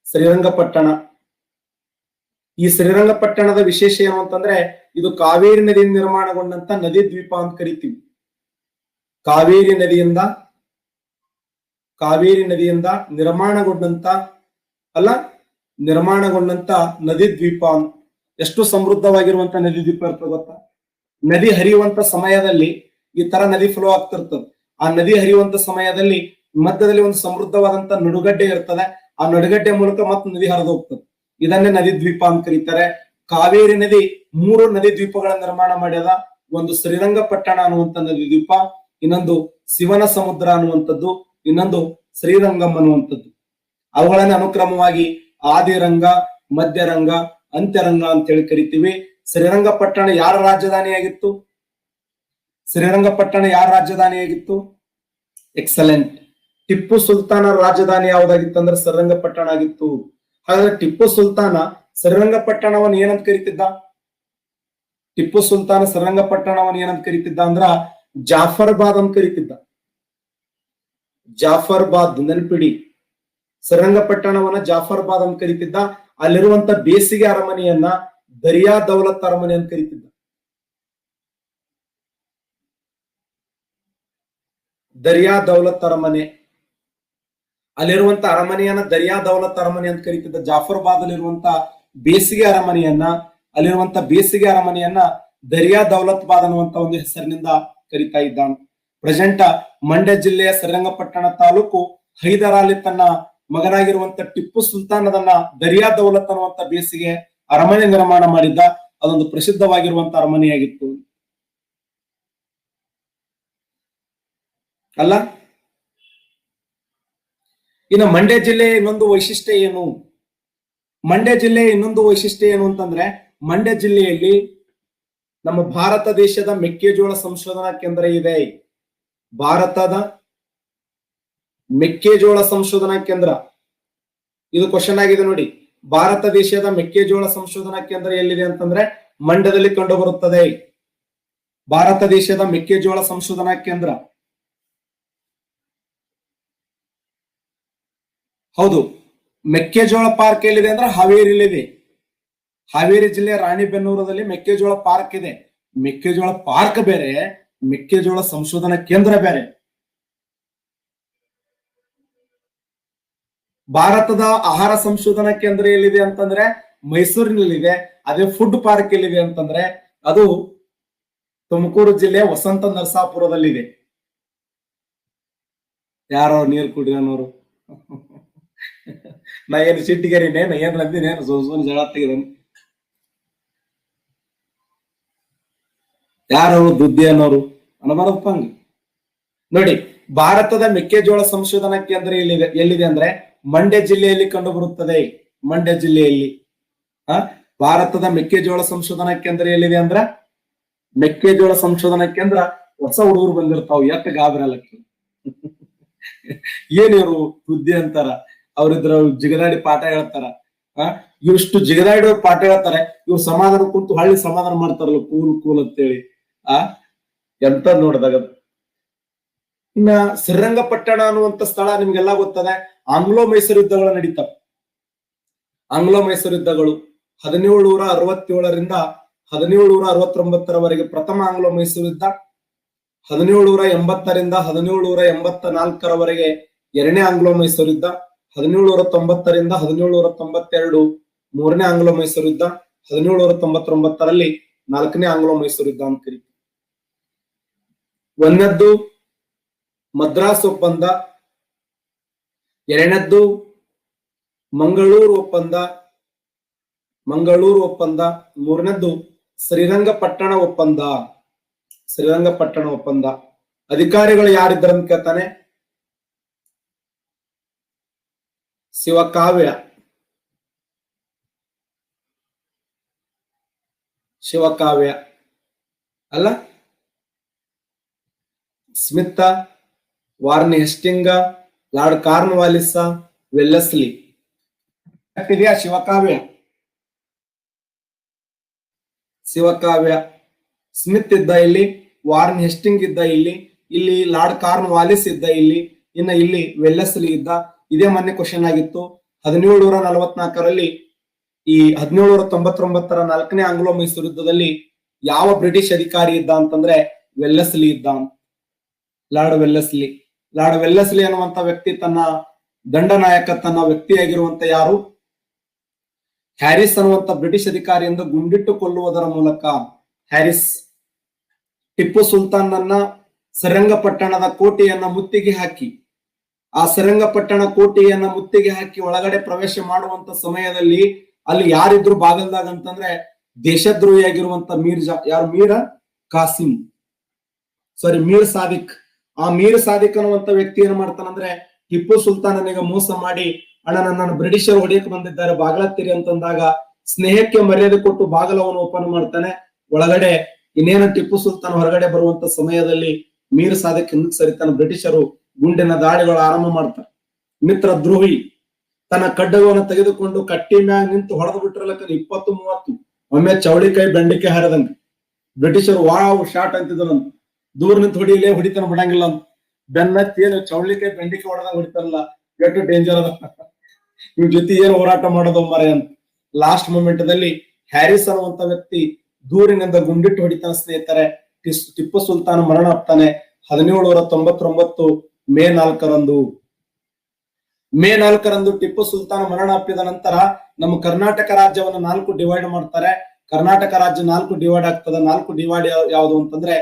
ಶ್ರೀರಂಗಪಟ್ಟಣ. ಈ ಶ್ರೀರಂಗಪಟ್ಟಣದ ವಿಶೇಷ ಏನು ಅಂತಂದ್ರೆ, ಇದು ಕಾವೇರಿ ನದಿಯಿಂದ ನಿರ್ಮಾಣಗೊಂಡಂತ ನದಿ ದ್ವೀಪ ಅಂತ ಕರಿತೀವಿ. ಕಾವೇರಿ ನದಿಯಿಂದ ನಿರ್ಮಾಣಗೊಂಡಂತ, ಅಲ್ಲ, ನಿರ್ಮಾಣಗೊಂಡಂತ ನದಿ ದ್ವೀಪ. ಎಷ್ಟು ಸಮೃದ್ಧವಾಗಿರುವಂತ ನದಿ ದ್ವೀಪ ಇರ್ತದೆ ಗೊತ್ತಾ? ನದಿ ಹರಿಯುವಂತ ಸಮಯದಲ್ಲಿ ಈ ತರ ನದಿ ಫ್ಲೋ ಆಗ್ತಿರ್ತದೆ. ಆ ನದಿ ಹರಿಯುವಂತ ಸಮಯದಲ್ಲಿ ಮಧ್ಯದಲ್ಲಿ ಒಂದು ಸಮೃದ್ಧವಾದಂತ ನಡುಗಡ್ಡೆ ಇರ್ತದೆ. ಆ ನಡುಗಡ್ಡೆ ಮೂಲಕ ಮತ್ತೆ ನದಿ ಹರಿದು ಹೋಗ್ತದೆ. ಇದನ್ನೇ ನದಿ ದ್ವೀಪ ಅಂತ ಕರೀತಾರೆ. ಕಾವೇರಿ ನದಿ 3 ನದಿ ದ್ವೀಪಗಳ ನಿರ್ಮಾಣ ಮಾಡ್ಯದ. ಒಂದು ಶ್ರೀರಂಗಪಟ್ಟಣ ಅನ್ನುವಂತ ನದಿ ದ್ವೀಪ, ಇನ್ನೊಂದು ಶಿವನ ಸಮುದ್ರ ಅನ್ನುವಂಥದ್ದು, ಇನ್ನೊಂದು ಶ್ರೀರಂಗಂ ಅನ್ನುವಂಥದ್ದು. ಅವುಗಳನ್ನ ಅನುಕ್ರಮವಾಗಿ ಆದಿರಂಗ, ಮಧ್ಯರಂಗ, ಅಂತ್ಯರಂಗ ಅಂತ ಹೇಳಿ ಕರಿತೀವಿ. ಶ್ರೀರಂಗಪಟ್ಟಣ ಯಾರ ರಾಜಧಾನಿಯಾಗಿತ್ತು? ಶ್ರೀರಂಗಪಟ್ಟಣ ಯಾರ ರಾಜಧಾನಿಯಾಗಿತ್ತು? ಎಕ್ಸಲೆಂಟ್. ಟಿಪ್ಪು ಸುಲ್ತಾನ ರಾಜಧಾನಿ ಯಾವ್ದಾಗಿತ್ತು ಅಂದ್ರೆ ಶ್ರೀರಂಗಪಟ್ಟಣ ಆಗಿತ್ತು. ಹಾಗಾದ್ರೆ ಟಿಪ್ಪು ಸುಲ್ತಾನ ಶ್ರೀರಂಗಪಟ್ಟಣವನ್ನು ಏನಂತ ಕರಿತಿದ್ದ? ಟಿಪ್ಪು ಸುಲ್ತಾನ ಶ್ರೀರಂಗಪಟ್ಟಣವನ್ನು ಏನಂತ ಕರಿತಿದ್ದ ಅಂದ್ರ ಜಾಫರ್ಬಾದ್ ಅಂತ ಕರಿತಿದ್ದ. ಜಾಫರ್ಬಾದ್, ನೆನಪಿಡಿ. ಶ್ರೀರಂಗಪಟ್ಟಣವನ್ನ ಜಾಫರ್ಬಾದ್ ಅಂತ ಕರಿತಿದ್ದ. ಅಲ್ಲಿರುವಂತ ಬೇಸಿಗೆ ಅರಮನೆಯನ್ನ ದರಿಯಾ ದೌಲತ್ ಅರಮನೆ ಅಂತ ಕರಿತಿದ್ದ. ದರಿಯಾ ದೌಲತ್ ಅರಮನೆ, ಅಲ್ಲಿರುವಂತ ಅರಮನೆಯನ್ನ ದರಿಯಾ ದೌಲತ್ ಅರಮನೆ ಅಂತ ಕರೀತಿದ್ದ. ಜಾಫರ್ಬಾದ್ ಅಲ್ಲಿರುವಂತ ಬೇಸಿಗೆ ಅರಮನೆಯನ್ನ ದರಿಯಾ ದೌಲತ್ ಬಾದ್ ಅನ್ನುವಂತ ಒಂದು ಹೆಸರಿನಿಂದ ಕರಿತಾ ಇದ್ದಾನೆ. ಪ್ರೆಸೆಂಟ್ ಮಂಡ್ಯ ಜಿಲ್ಲೆಯ ಶ್ರೀರಂಗಪಟ್ಟಣ ತಾಲೂಕು ಹೈದರಾಲಿ ತನ್ನ ಮಗನಾಗಿರುವಂತ ಟಿಪ್ಪು ಸುಲ್ತಾನದನ್ನ ದರಿಯಾ ದೌಲತ್ ಅನ್ನುವಂತ ಬೇಸಿಗೆ ಅರಮನೆ ನಿರ್ಮಾಣ ಮಾಡಿದ್ದ. ಅದೊಂದು ಪ್ರಸಿದ್ಧವಾಗಿರುವಂತ ಅರಮನೆಯಾಗಿತ್ತು ಅಲ್ಲ. ಇನ್ನು ಮಂಡ್ಯ ಜಿಲ್ಲೆಯ ಇನ್ನೊಂದು ವೈಶಿಷ್ಟ್ಯ ಏನು? ಮಂಡ್ಯ ಜಿಲ್ಲೆಯ ಇನ್ನೊಂದು ವೈಶಿಷ್ಟ್ಯ ಏನು ಅಂತಂದ್ರೆ, ಮಂಡ್ಯ ಜಿಲ್ಲೆಯಲ್ಲಿ ನಮ್ಮ ಭಾರತ ದೇಶದ ಮೆಕ್ಕೆಜೋಳ ಸಂಶೋಧನಾ ಕೇಂದ್ರ ಇದೆ. ಭಾರತದ ಮೆಕ್ಕೆಜೋಳ ಸಂಶೋಧನಾ ಕೇಂದ್ರ, ಇದು ಕ್ವಶನ್ ಆಗಿದೆ ನೋಡಿ. ಭಾರತ ದೇಶದ ಮೆಕ್ಕೆಜೋಳ ಸಂಶೋಧನಾ ಕೇಂದ್ರ ಎಲ್ಲಿದೆ ಅಂತಂದ್ರೆ ಮಂಡ್ಯದಲ್ಲಿ ಕಂಡು ಬರುತ್ತದೆ. ಭಾರತ ದೇಶದ ಮೆಕ್ಕೆಜೋಳ ಸಂಶೋಧನಾ ಕೇಂದ್ರ, ಹೌದು. ಮೆಕ್ಕೆಜೋಳ ಪಾರ್ಕ್ ಎಲ್ಲಿದೆ ಅಂದ್ರೆ ಹಾವೇರಿಯಲ್ಲಿದೆ. ಹಾವೇರಿ ಜಿಲ್ಲೆಯ ರಾಣಿಬೆನ್ನೂರದಲ್ಲಿ ಮೆಕ್ಕೆಜೋಳ ಪಾರ್ಕ್ ಇದೆ. ಮೆಕ್ಕೆಜೋಳ ಪಾರ್ಕ್ ಬೇರೆ, ಮೆಕ್ಕೆಜೋಳ ಸಂಶೋಧನಾ ಕೇಂದ್ರ ಬೇರೆ. ಭಾರತದ ಆಹಾರ ಸಂಶೋಧನಾ ಕೇಂದ್ರ ಎಲ್ಲಿದೆ ಅಂತಂದ್ರೆ ಮೈಸೂರಿನಲ್ಲಿದೆ. ಅದೇ ಫುಡ್ ಪಾರ್ಕ್ ಎಲ್ಲಿದೆ ಅಂತಂದ್ರೆ ಅದು ತುಮಕೂರು ಜಿಲ್ಲೆಯ ವಸಂತ ನರಸಾಪುರದಲ್ಲಿದೆ. ಯಾರೋ ನೀರು ಕುಡಿಯೋನವರು ನಾ ಏನು ಸಿಟ್ಟಿಗೆರಿನೇ, ನಾ ಏನ್ ಅಂದಿನೇನು ಸೋನ್ ಜಗಳ ತೆಗೆದನು. ಯಾರು ದುದ್ದಿ ಅನ್ನೋರು ಅನ್ನಬಾರದಪ್ಪ ಹಂಗ ನೋಡಿ. ಭಾರತದ ಮೆಕ್ಕೆಜೋಳ ಸಂಶೋಧನಾ ಕೇಂದ್ರ ಎಲ್ಲಿದೆ ಅಂದ್ರೆ ಮಂಡ್ಯ ಜಿಲ್ಲೆಯಲ್ಲಿ ಕಂಡು ಬರುತ್ತದೆ. ಮಂಡ್ಯ ಜಿಲ್ಲೆಯಲ್ಲಿ ಭಾರತದ ಮೆಕ್ಕೆಜೋಳ ಸಂಶೋಧನಾ ಕೇಂದ್ರ ಎಲ್ಲಿದೆ ಅಂದ್ರ ಮೆಕ್ಕೆಜೋಳ ಸಂಶೋಧನಾ ಕೇಂದ್ರ. ಹೊಸ ಹುಡುಗರು ಬಂದಿರ್ತಾವ, ಎತ್ತ ಗಾಬರಲಕ್ಕೆ ಏನಿವರು ಬುದ್ಧಿ ಅಂತಾರ. ಅವ್ರಿದ್ರ ಜಿಗದಾಡಿ ಪಾಠ ಹೇಳ್ತಾರ. ಇವಿಷ್ಟು ಜಿಗದಾಡಿ ಪಾಠ ಹೇಳ್ತಾರೆ. ಇವ್ರು ಸಮಾಧಾನ ಕುಂತು ಹಳ್ಳಿ ಸಮಾಧಾನ ಮಾಡ್ತಾರಲ್ಲ, ಕೂಲ್ ಕೂಲ್ ಅಂತೇಳಿ. ಎಂತ ನೋಡ್ದಾಗ. ಇನ್ನ ಶ್ರೀರಂಗಪಟ್ಟಣ ಅನ್ನುವಂತ ಸ್ಥಳ ನಿಮ್ಗೆಲ್ಲಾ ಗೊತ್ತದೆ. ಆಂಗ್ಲೋ ಮೈಸೂರು ಯುದ್ಧಗಳು ನಡೀತಾವ. ಆಂಗ್ಲೋ ಮೈಸೂರು ಯುದ್ಧಗಳು 1767ರಿಂದ 1769ರವರೆಗೆ ಪ್ರಥಮ ಆಂಗ್ಲೋ ಮೈಸೂರು ಯುದ್ಧ, 1780ರಿಂದ 1784ರವರೆಗೆ ಎರಡನೇ ಆಂಗ್ಲೋ ಮೈಸೂರು ಯುದ್ಧ, 1790ರಿಂದ 1792 ಮೂರನೇ ಆಂಗ್ಲೋ ಮೈಸೂರು ಯುದ್ಧ, 1799ರಲ್ಲಿ ನಾಲ್ಕನೇ ಆಂಗ್ಲೋ ಮೈಸೂರು ಯುದ್ಧ ಅಂತ ಕರೀತೀವಿ. ಒಂದನೇದ್ದು ಮದ್ರಾಸ್ ಒಪ್ಪಂದ, ಎರಡನೇದ್ದು ಮಂಗಳೂರು ಒಪ್ಪಂದ, ಮೂರನೇದ್ದು ಶ್ರೀರಂಗಪಟ್ಟಣ ಒಪ್ಪಂದ. ಅಧಿಕಾರಿಗಳು ಯಾರಿದ್ರಂತ ಕೇಳ್ತಾನೆ. ಶಿವಕಾವ್ಯ ಅಲ್ಲ, Smith, warn Hastings, lord Cornwallis, Wellesley. ಇದೆಯಾ ಶಿವಕಾವ್ಯ. ಸ್ಮಿತ್ ಇದ್ದ ಇಲ್ಲಿ, ವಾರ್ನ್ ಹೇಸ್ಟಿಂಗ್ ಇದ್ದ ಇಲ್ಲಿ ಲಾರ್ಡ್ ಕಾರ್ನ್ವಾಲಿಸ್ ಇದ್ದ ಇನ್ನ ಇಲ್ಲಿ ವೆಲ್ಲೆಸ್ಲಿ ಇದ್ದ. ಇದೇ ಮೊನ್ನೆ ಕ್ವಶನ್ ಆಗಿತ್ತು. 1744ರಲ್ಲಿ ಈ 1799ರ ನಾಲ್ಕನೇ ಆಂಗ್ಲೋ ಮೈಸೂರು ಯುದ್ಧದಲ್ಲಿ ಯಾವ ಬ್ರಿಟಿಷ್ ಅಧಿಕಾರಿ ಇದ್ದ ಅಂತಂದ್ರೆ ವೆಲ್ಲೆಸ್ಲಿ ಇದ್ದ. ಲಾರ್ಡ್ ವೆಲ್ಲೆಸ್ಲಿ ಅನ್ನುವಂತ ವ್ಯಕ್ತಿ ತನ್ನ ದಂಡನಾಯಕ, ತನ್ನ ವ್ಯಕ್ತಿಯಾಗಿರುವಂತ ಯಾರು ಹ್ಯಾರಿಸ್ ಅನ್ನುವಂತ ಬ್ರಿಟಿಷ್ ಅಧಿಕಾರಿಯಿಂದ ಗುಂಡಿಟ್ಟು ಕೊಲ್ಲುವುದರ ಮೂಲಕ ಹ್ಯಾರಿಸ್ ಟಿಪ್ಪು ಸುಲ್ತಾನ್ನನ್ನ ಶ್ರೀರಂಗಪಟ್ಟಣದ ಕೋಟೆಯನ್ನ ಮುತ್ತಿಗೆ ಹಾಕಿ ಆ ಶ್ರೀರಂಗಪಟ್ಟಣ ಕೋಟೆಯನ್ನ ಮುತ್ತಿಗೆ ಹಾಕಿ ಒಳಗಡೆ ಪ್ರವೇಶ ಮಾಡುವಂತ ಸಮಯದಲ್ಲಿ ಅಲ್ಲಿ ಯಾರಿದ್ರು ಬಾಗಲ್ದಾಗ ಅಂತಂದ್ರೆ ದೇಶದ್ರೋಹಿಯಾಗಿರುವಂತ ಮೀರ್ ಕಾಸಿಂ ಮೀರ್ ಸಾದಿಕ್. ಆ ಮೀರ್ ಸಾದಿಕ್ ಅನ್ನುವಂತ ವ್ಯಕ್ತಿ ಏನ್ ಮಾಡ್ತಾನಂದ್ರೆ ಟಿಪ್ಪು ಸುಲ್ತಾನನಿಗೆ ಮೋಸ ಮಾಡಿ ಅಣ್ಣ ನನ್ನ ಬ್ರಿಟಿಷರು ಹೊಡೆಯಕ್ಕೆ ಬಂದಿದ್ದಾರೆ ಬಾಗಲತ್ತೀರಿ ಅಂತಂದಾಗ ಸ್ನೇಹಕ್ಕೆ ಮರ್ಯಾದೆ ಕೊಟ್ಟು ಬಾಗಲವನ್ನು ಓಪನ್ ಮಾಡ್ತಾನೆ. ಒಳಗಡೆ ಇನ್ನೇನು ಟಿಪ್ಪು ಸುಲ್ತಾನ್ ಹೊರಗಡೆ ಬರುವಂತ ಸಮಯದಲ್ಲಿ ಮೀರ್ ಸಾದಿಕ್ ಹಿಂದಕ್ಕೆ ಸರಿತಾನೆ. ಬ್ರಿಟಿಷರು ಗುಂಡಿನ ದಾಳಿಗಳು ಆರಂಭ ಮಾಡ್ತಾರೆ. ಮಿತ್ರ ದ್ರೋಹಿ ತನ್ನ ಖಡ್ಗವನ್ನು ತೆಗೆದುಕೊಂಡು ಕಟ್ಟಿ ಮ್ಯಾಗ ನಿಂತು ಹೊಡೆದು ಬಿಟ್ಟಿರಲಕ್ಕ 20-30 ಒಮ್ಮೆ ಚೌಳಿಕಾಯಿ ಬೆಂಡಿಕೆ ಹರಿದಂಗೆ. ಬ್ರಿಟಿಷರು ವಾವ್ ಶಾಟ್ ಅಂತಿದ್ರು, ದೂರ ನಿಂತು ಹೊಡಿತಾನ ಬಿಡಂಗಿಲ್ಲ ಅಂತ. ಬೆನ್ನತ್ತಿ ಏನು ಚೌಳಿಕಾಯಿ ಬೆಂಡಿಕೆ ಹೊಡೆದಾಗ ಹೊಡಿತಾರಲ್ಲ, ಎಷ್ಟು ಡೇಂಜರ್ ಅದ, ಇವ್ ಜೊತೆ ಏನು ಹೋರಾಟ ಮಾಡೋದು ಮರೆ ಅಂತ. ಲಾಸ್ಟ್ ಮೂಮೆಂಟ್ ದಲ್ಲಿ ಹ್ಯಾರಿಸ್ ಅನ್ನುವಂತ ವ್ಯಕ್ತಿ ದೂರಿನಿಂದ ಗುಂಡಿಟ್ಟು ಹೊಡಿತಾನೆ. ಸ್ನೇಹಿತರೆ, ಟಿಪ್ಪು ಸುಲ್ತಾನ್ ಮರಣ ಆಗ್ತಾನೆ 1799 ಮೇ 4ರಂದು. ಮೇ 4ರಂದು ಟಿಪ್ಪು ಸುಲ್ತಾನ್ ಮರಣ ಅಪ್ಪಿದ ನಂತರ ನಮ್ಮ ಕರ್ನಾಟಕ ರಾಜ್ಯವನ್ನು 4 ಡಿವೈಡ್ ಮಾಡ್ತಾರೆ. ಕರ್ನಾಟಕ ರಾಜ್ಯ 4 ಡಿವೈಡ್ ಆಗ್ತದೆ. 4 ಡಿವೈಡ್ ಯಾವುದು ಅಂತಂದ್ರೆ,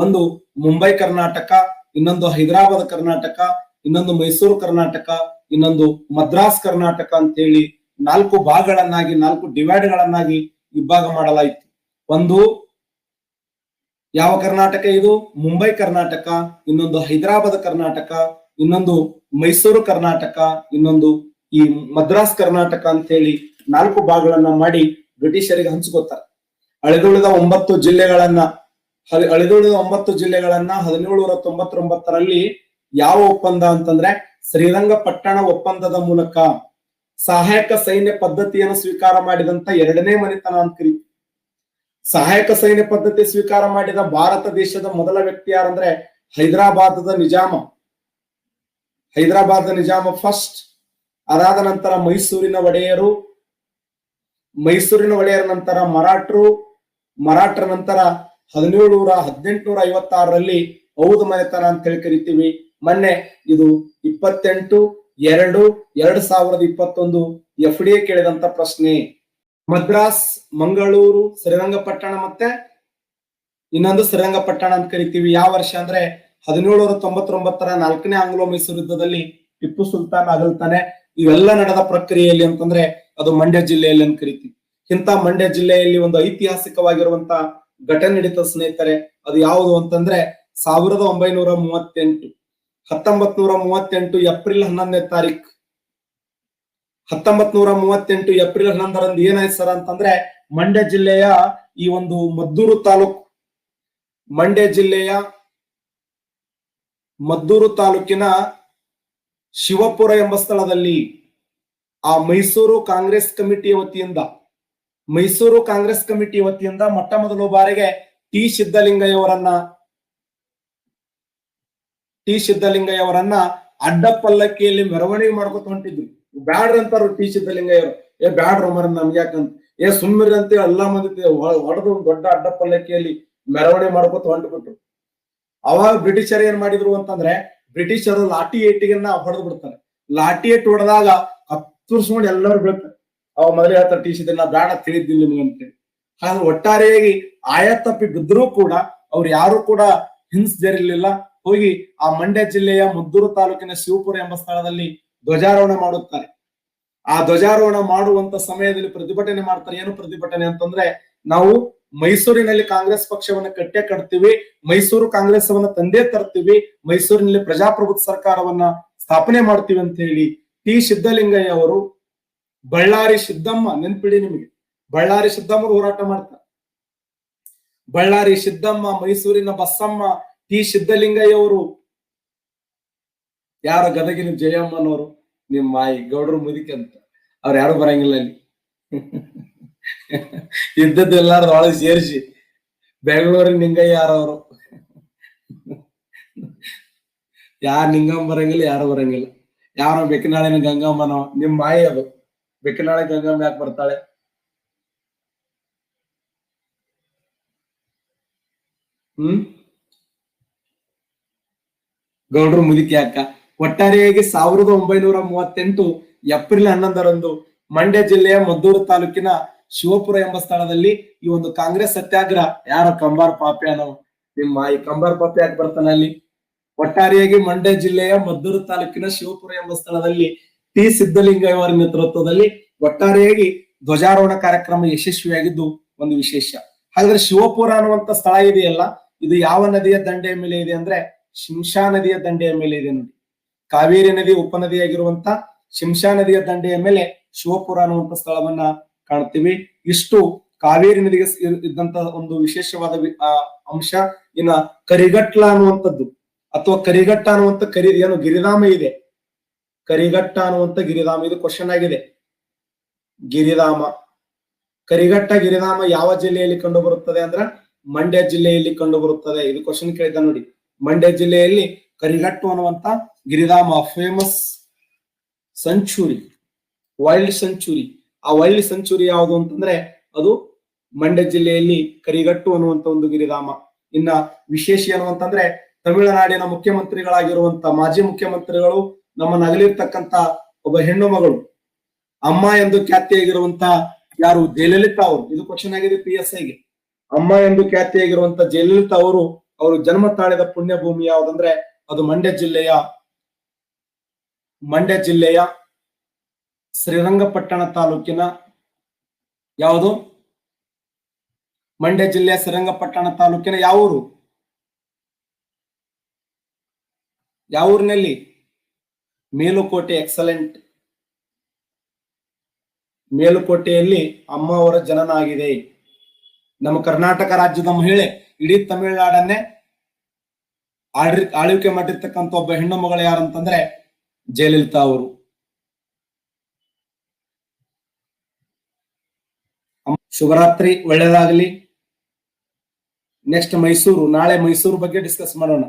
ಒಂದು ಮುಂಬೈ ಕರ್ನಾಟಕ, ಇನ್ನೊಂದು ಹೈದರಾಬಾದ್ ಕರ್ನಾಟಕ, ಇನ್ನೊಂದು ಮೈಸೂರು ಕರ್ನಾಟಕ, ಇನ್ನೊಂದು ಮದ್ರಾಸ್ ಕರ್ನಾಟಕ ಅಂತ ಹೇಳಿ 4 ಭಾಗಗಳನ್ನಾಗಿ 4 ಡಿವೈಡ್ ಗಳನ್ನಾಗಿ ವಿಭಾಗ ಮಾಡಲಾಯಿತು. ಒಂದು ಯಾವ ಕರ್ನಾಟಕ ಇದು? ಮುಂಬೈ ಕರ್ನಾಟಕ, ಇನ್ನೊಂದು ಹೈದರಾಬಾದ್ ಕರ್ನಾಟಕ, ಇನ್ನೊಂದು ಮೈಸೂರು ಕರ್ನಾಟಕ, ಇನ್ನೊಂದು ಈ ಮದ್ರಾಸ್ ಕರ್ನಾಟಕ ಅಂತ ಹೇಳಿ 4 ಭಾಗಗಳನ್ನ ಮಾಡಿ ಬ್ರಿಟಿಷರಿಗೆ ಹಂಚ್ಕೋತಾರೆ. ಅಳಿದುಳಿದ 9 ಜಿಲ್ಲೆಗಳನ್ನ 1799ರಲ್ಲಿ ಯಾವ ಒಪ್ಪಂದ ಅಂತಂದ್ರೆ ಶ್ರೀರಂಗಪಟ್ಟಣ ಒಪ್ಪಂದದ ಮೂಲಕ ಸಹಾಯಕ ಸೈನ್ಯ ಪದ್ಧತಿಯನ್ನು ಸ್ವೀಕಾರ ಮಾಡಿದಂತ 2ನೇ ಮನೆತನ ಅಂತ ಕರೀತೀವಿ. ಸಹಾಯಕ ಸೈನ್ಯ ಪದ್ಧತಿ ಸ್ವೀಕಾರ ಮಾಡಿದ ಭಾರತ ದೇಶದ ಮೊದಲ ವ್ಯಕ್ತಿ ಯಾರಂದ್ರೆ ಹೈದರಾಬಾದ್ ನಿಜಾಮ ಫಸ್ಟ್. ಅದಾದ ನಂತರ ಮೈಸೂರಿನ ಒಡೆಯರ ನಂತರ ಮರಾಠರ ನಂತರ 1856ರಲ್ಲಿ ಔದ್ ಮನೆತನ ಅಂತ ಹೇಳಿ ಕರಿತೀವಿ. ಮೊನ್ನೆ ಇದು 28/2/2021 FDA ಕೇಳಿದಂತ ಪ್ರಶ್ನೆ. ಮದ್ರಾಸ್, ಮಂಗಳೂರು, ಶ್ರೀರಂಗಪಟ್ಟಣ ಮತ್ತೆ ಇನ್ನೊಂದು ಶ್ರೀರಂಗಪಟ್ಟಣ ಅಂತ ಕರಿತೀವಿ. ಯಾವ ವರ್ಷ ಅಂದ್ರೆ 1799ರ 4ನೇ ಆಂಗ್ಲೋ ಮೈಸೂರು ಯುದ್ಧದಲ್ಲಿ ಟಿಪ್ಪು ಸುಲ್ತಾನ್ ಅಗಲ್ತಾನೆ. ಇವೆಲ್ಲ ನಡೆದ ಪ್ರಕ್ರಿಯೆಯಲ್ಲಿ ಅಂತಂದ್ರೆ ಅದು ಮಂಡ್ಯ ಜಿಲ್ಲೆಯಲ್ಲಿ ಅಂತ ಕರಿತೀವಿ. ಇಂಥ ಮಂಡ್ಯ ಜಿಲ್ಲೆಯಲ್ಲಿ ಒಂದು ಐತಿಹಾಸಿಕವಾಗಿರುವಂತ ಘಟನೆ ನಡೀತದ ಸ್ನೇಹಿತರೆ. ಅದು ಯಾವುದು ಅಂತಂದ್ರೆ 1938 ಏಪ್ರಿಲ್ 11ನೇ ತಾರೀಕು 1938 ಏಪ್ರಿಲ್ 11ರಂದು ಏನಾಯ್ತು ಸರ್ ಅಂತಂದ್ರೆ, ಮಂಡ್ಯ ಜಿಲ್ಲೆಯ ಈ ಒಂದು ಮದ್ದೂರು ತಾಲೂಕಿನ ಶಿವಪುರ ಎಂಬ ಸ್ಥಳದಲ್ಲಿ ಆ ಮೈಸೂರು ಕಾಂಗ್ರೆಸ್ ಕಮಿಟಿ ವತಿಯಿಂದ ಮೊಟ್ಟ ಮೊದಲ ಬಾರಿಗೆ ಟಿ ಸಿದ್ದಲಿಂಗಯ್ಯವರನ್ನ ಅಡ್ಡಪಲ್ಲಕ್ಕಿಯಲ್ಲಿ ಮೆರವಣಿಗೆ ಮಾಡ್ಕೊತ ಹೊಂಟಿದ್ರು. ಬ್ಯಾಡ್ರಿ ಅಂತಾರು ಟಿ ಸಿದ್ದಲಿಂಗಯ್ಯವರು. ಬ್ಯಾಡ್ರ ಮರ ನಮ್ಗೆ ಯಾಕಂತ ಸುಮ್ಮಿರಿ ಅಂತ ಎಲ್ಲಾ ಮಂದಿ ಹೊಡೆದು ದೊಡ್ಡ ಅಡ್ಡಪಲ್ಲಕ್ಕಿಯಲ್ಲಿ ಮೆರವಣಿಗೆ ಮಾಡ್ಕೊತ ಹೊಂಟ್ಬಿಟ್ರು. ಅವಾಗ ಬ್ರಿಟಿಷರ್ ಏನ್ ಮಾಡಿದ್ರು ಅಂತಂದ್ರೆ, ಬ್ರಿಟಿಷರು ಲಾಠಿ ಏಟಿಗೆನ್ನ ಹೊಡೆದು ಬಿಡ್ತಾರೆ. ಲಾಠಿ ಏಟ್ ಹೊಡೆದಾಗ ಹತ್ತುರ್ಸ್ಕೊಂಡು ಎಲ್ಲರೂ ಬೀಳ್ತಾರೆ. ಅವ ಮೊದಲೇ ಹೇಳ್ತಾರೆ ಟಿ ಸಿದ್ದಣ್ಣ ಬ್ಯಾಡ ತಿಳಿದಿಲ್ಲ ನಿಮ್ಗೆ ಅಂತೇಳಿ. ಹಾಗೆ ಒಟ್ಟಾರೆಯಾಗಿ ಆಯತಪ್ಪಿ ಬಿದ್ದರೂ ಕೂಡ ಅವ್ರು ಯಾರು ಕೂಡ ಹಿಂಸರಿರ್ಲಿಲ್ಲ. ಹೋಗಿ ಆ ಮಂಡ್ಯ ಜಿಲ್ಲೆಯ ಮದ್ದೂರು ತಾಲೂಕಿನ ಶಿವಪುರ ಎಂಬ ಸ್ಥಳದಲ್ಲಿ ಧ್ವಜಾರೋಹಣ ಮಾಡುತ್ತಾರೆ. ಆ ಧ್ವಜಾರೋಹಣ ಮಾಡುವಂತ ಸಮಯದಲ್ಲಿ ಪ್ರತಿಭಟನೆ ಮಾಡ್ತಾರೆ. ಏನು ಪ್ರತಿಭಟನೆ ಅಂತಂದ್ರೆ, ನಾವು ಮೈಸೂರಿನಲ್ಲಿ ಕಾಂಗ್ರೆಸ್ ಪಕ್ಷವನ್ನ ಕಟ್ತೀವಿ, ಮೈಸೂರು ಕಾಂಗ್ರೆಸ್ ಅವನ್ನ ತಂದೆ ತರ್ತೀವಿ, ಮೈಸೂರಿನಲ್ಲಿ ಪ್ರಜಾಪ್ರಭುತ್ವ ಸರ್ಕಾರವನ್ನ ಸ್ಥಾಪನೆ ಮಾಡ್ತೀವಿ ಅಂತ ಹೇಳಿ ಟಿ ಸಿದ್ದಲಿಂಗಯ್ಯ ಅವರು ಬಳ್ಳಾರಿ ಸಿದ್ದಮ್ಮ, ನೆನ್ಪಿಡಿ ನಿಮಗೆ, ಬಳ್ಳಾರಿ ಸಿದ್ದಮ್ಮ ಹೋರಾಟ ಮಾಡ್ತಾರೆ. ಬಳ್ಳಾರಿ ಸಿದ್ದಮ್ಮ, ಮೈಸೂರಿನ ಬಸಮ್ಮ, ಟಿ ಸಿದ್ದಲಿಂಗಯ್ಯ ಅವರು, ಯಾರ ಗದಗಿನ ಜಯಮ್ಮನವರು, ನಿಮ್ಮ ಮಾಯಿ ಗೌಡ್ರು ಮುದಿಕೆ ಅಂತ ಅವ್ರು ಯಾರು ಬರಂಗಿಲ್ಲ ಇಲ್ಲಿ. ಇದ್ದದ್ದೆಲ್ಲಾರ್ದು ಒಳಗೆ ಸೇರಿಸಿ ಬೆಂಗಳೂರಿನ ನಿಂಗಯ್ಯ ಯಾರವರು, ಯಾರು ನಿಂಗಮ್ಮ ಬರಂಗಿಲ್ಲ, ಯಾರು ಬರಂಗಿಲ್ಲ. ಯಾರೋ ಬೆಕ್ಕನಾಳಿನ ಗಂಗಮ್ಮನೋ, ನಿಮ್ ಮಾಯಿ ಅದು. ಬೆಕ್ಕನಾಳೆ ಗಂಗಮ್ಮ ಯಾಕೆ ಬರ್ತಾಳೆ? ಗೌಡ್ರು ಮುದುಕಿ ಅಕ್ಕ. ಒಟ್ಟಾರೆಯಾಗಿ 1938 ಏಪ್ರಿಲ್ 11ರಂದು ಮಂಡ್ಯ ಜಿಲ್ಲೆಯ ಮದ್ದೂರು ತಾಲೂಕಿನ ಶಿವಪುರ ಎಂಬ ಸ್ಥಳದಲ್ಲಿ ಈ ಒಂದು ಕಾಂಗ್ರೆಸ್ ಸತ್ಯಾಗ್ರಹ ಯಾರ ಕಂಬಾರ ಪಾಪ್ಯಾನೋ ನಿಮ್ಮ ಈ ಕಂಬಾರ ಪಾಪ ಯಾಕೆ ಬರ್ತಾನೆ ಅಲ್ಲಿ. ಒಟ್ಟಾರೆಯಾಗಿ ಮಂಡ್ಯ ಜಿಲ್ಲೆಯ ಮದ್ದೂರು ತಾಲೂಕಿನ ಶಿವಪುರ ಎಂಬ ಸ್ಥಳದಲ್ಲಿ ಟಿ ಸಿದ್ದಲಿಂಗಯ್ಯ ಅವರ ನೇತೃತ್ವದಲ್ಲಿ ಒಟ್ಟಾರೆಯಾಗಿ ಧ್ವಜಾರೋಹಣ ಕಾರ್ಯಕ್ರಮ ಯಶಸ್ವಿಯಾಗಿದ್ದು ಒಂದು ವಿಶೇಷ. ಹಾಗಾದ್ರೆ ಶಿವಪುರ ಅನ್ನುವಂತ ಸ್ಥಳ ಇದೆಯಲ್ಲ, ಇದು ಯಾವ ನದಿಯ ದಂಡೆಯ ಮೇಲೆ ಇದೆ ಅಂದ್ರೆ ಶಿಂಷಾ ನದಿಯ ದಂಡೆಯ ಮೇಲೆ ಇದೆ ನೋಡಿ. ಕಾವೇರಿ ನದಿ ಉಪನದಿಯಾಗಿರುವಂತ ಶಿಂಷಾ ನದಿಯ ದಂಡೆಯ ಮೇಲೆ ಶಿವಪುರ ಅನ್ನುವಂತ ಸ್ಥಳವನ್ನ ಕಾಣ್ತೀವಿ. ಇಷ್ಟು ಕಾವೇರಿ ನದಿಗೆ ಇದ್ದಂತ ಒಂದು ವಿಶೇಷವಾದ ಅಂಶ. ಇನ್ನ ಕರಿಗಟ್ಲ ಅನ್ನುವಂಥದ್ದು ಅಥವಾ ಕರಿಘಟ್ಟ ಅನ್ನುವಂತ ಏನು ಗಿರಿಧಾಮ ಇದೆ, ಕರಿಘಟ್ಟ ಅನ್ನುವಂತ ಗಿರಿಧಾಮ, ಇದು ಕ್ವಶನ್ ಆಗಿದೆ. ಗಿರಿಧಾಮ, ಕರಿಘಟ್ಟ ಗಿರಿಧಾಮ ಯಾವ ಜಿಲ್ಲೆಯಲ್ಲಿ ಕಂಡು ಬರುತ್ತದೆ ಅಂದ್ರೆ ಮಂಡ್ಯ ಜಿಲ್ಲೆಯಲ್ಲಿ ಕಂಡು ಬರುತ್ತದೆ. ಇದು ಕ್ವಶನ್ ಕೇಳಿದ ನೋಡಿ. ಮಂಡ್ಯ ಜಿಲ್ಲೆಯಲ್ಲಿ ಕರಿಘಟ್ಟು ಅನ್ನುವಂತ ಗಿರಿಧಾಮ, ಫೇಮಸ್ ಸೆಂಚುರಿ, ವೈಲ್ಡ್ ಸೆಂಚುರಿ. ಆ ವೈಲ್ಡ್ ಸೆಂಚುರಿ ಯಾವುದು ಅಂತಂದ್ರೆ ಅದು ಮಂಡ್ಯ ಜಿಲ್ಲೆಯಲ್ಲಿ ಕರಿಘಟ್ಟು ಅನ್ನುವಂತ ಒಂದು ಗಿರಿಧಾಮ. ಇನ್ನ ವಿಶೇಷ ಅನ್ನುವಂತಂದ್ರೆ ತಮಿಳುನಾಡಿನ ಮುಖ್ಯಮಂತ್ರಿಗಳಾಗಿರುವಂತ ಮಾಜಿ ಮುಖ್ಯಮಂತ್ರಿಗಳು ನಮ್ಮನ್ನ ಅಗಲಿರ್ತಕ್ಕಂತ ಒಬ್ಬ ಹೆಣ್ಣು ಮಗಳು ಅಮ್ಮ ಎಂದು ಖ್ಯಾತಿಯಾಗಿರುವಂತ ಯಾರು ಜಯಲಲಿತಾ ಅವರು. ಇದು ಕ್ವಶನ್ ಆಗಿದೆ PSI ಗೆ. ಅಮ್ಮ ಎಂದು ಖ್ಯಾತಿಯಾಗಿರುವಂತ ಜಯಲಲಿತಾ ಅವರು ಜನ್ಮ ತಾಳಿದ ಪುಣ್ಯ ಭೂಮಿ ಯಾವುದಂದ್ರೆ ಅದು ಮಂಡ್ಯ ಜಿಲ್ಲೆಯ ಶ್ರೀರಂಗಪಟ್ಟಣ ತಾಲೂಕಿನ ಯಾವುದು, ಮಂಡ್ಯ ಜಿಲ್ಲೆಯ ಶ್ರೀರಂಗಪಟ್ಟಣ ತಾಲೂಕಿನ ಯಾವ ಊರಿನಲ್ಲಿ ಮೇಲುಕೋಟೆ. ಎಕ್ಸಲೆಂಟ್. ಮೇಲುಕೋಟೆಯಲ್ಲಿ ಅಮ್ಮ ಅವರ ಜನನ ಆಗಿದೆ. ನಮ್ಮ ಕರ್ನಾಟಕ ರಾಜ್ಯದ ಮಹಿಳೆ ಇಡೀ ತಮಿಳುನಾಡನ್ನೇ ಆಳ್ವಿಕೆ ಮಾಡಿರ್ತಕ್ಕಂಥ ಒಬ್ಬ ಹೆಣ್ಣು ಮಗಳು ಯಾರಂತಂದ್ರೆ ಜಯಲಲಿತಾ ಅವರು. ಶುಭರಾತ್ರಿ, ಒಳ್ಳೆಯದಾಗಲಿ. ನೆಕ್ಸ್ಟ್ ಮೈಸೂರು, ನಾಳೆ ಮೈಸೂರು ಬಗ್ಗೆ ಡಿಸ್ಕಸ್ ಮಾಡೋಣ.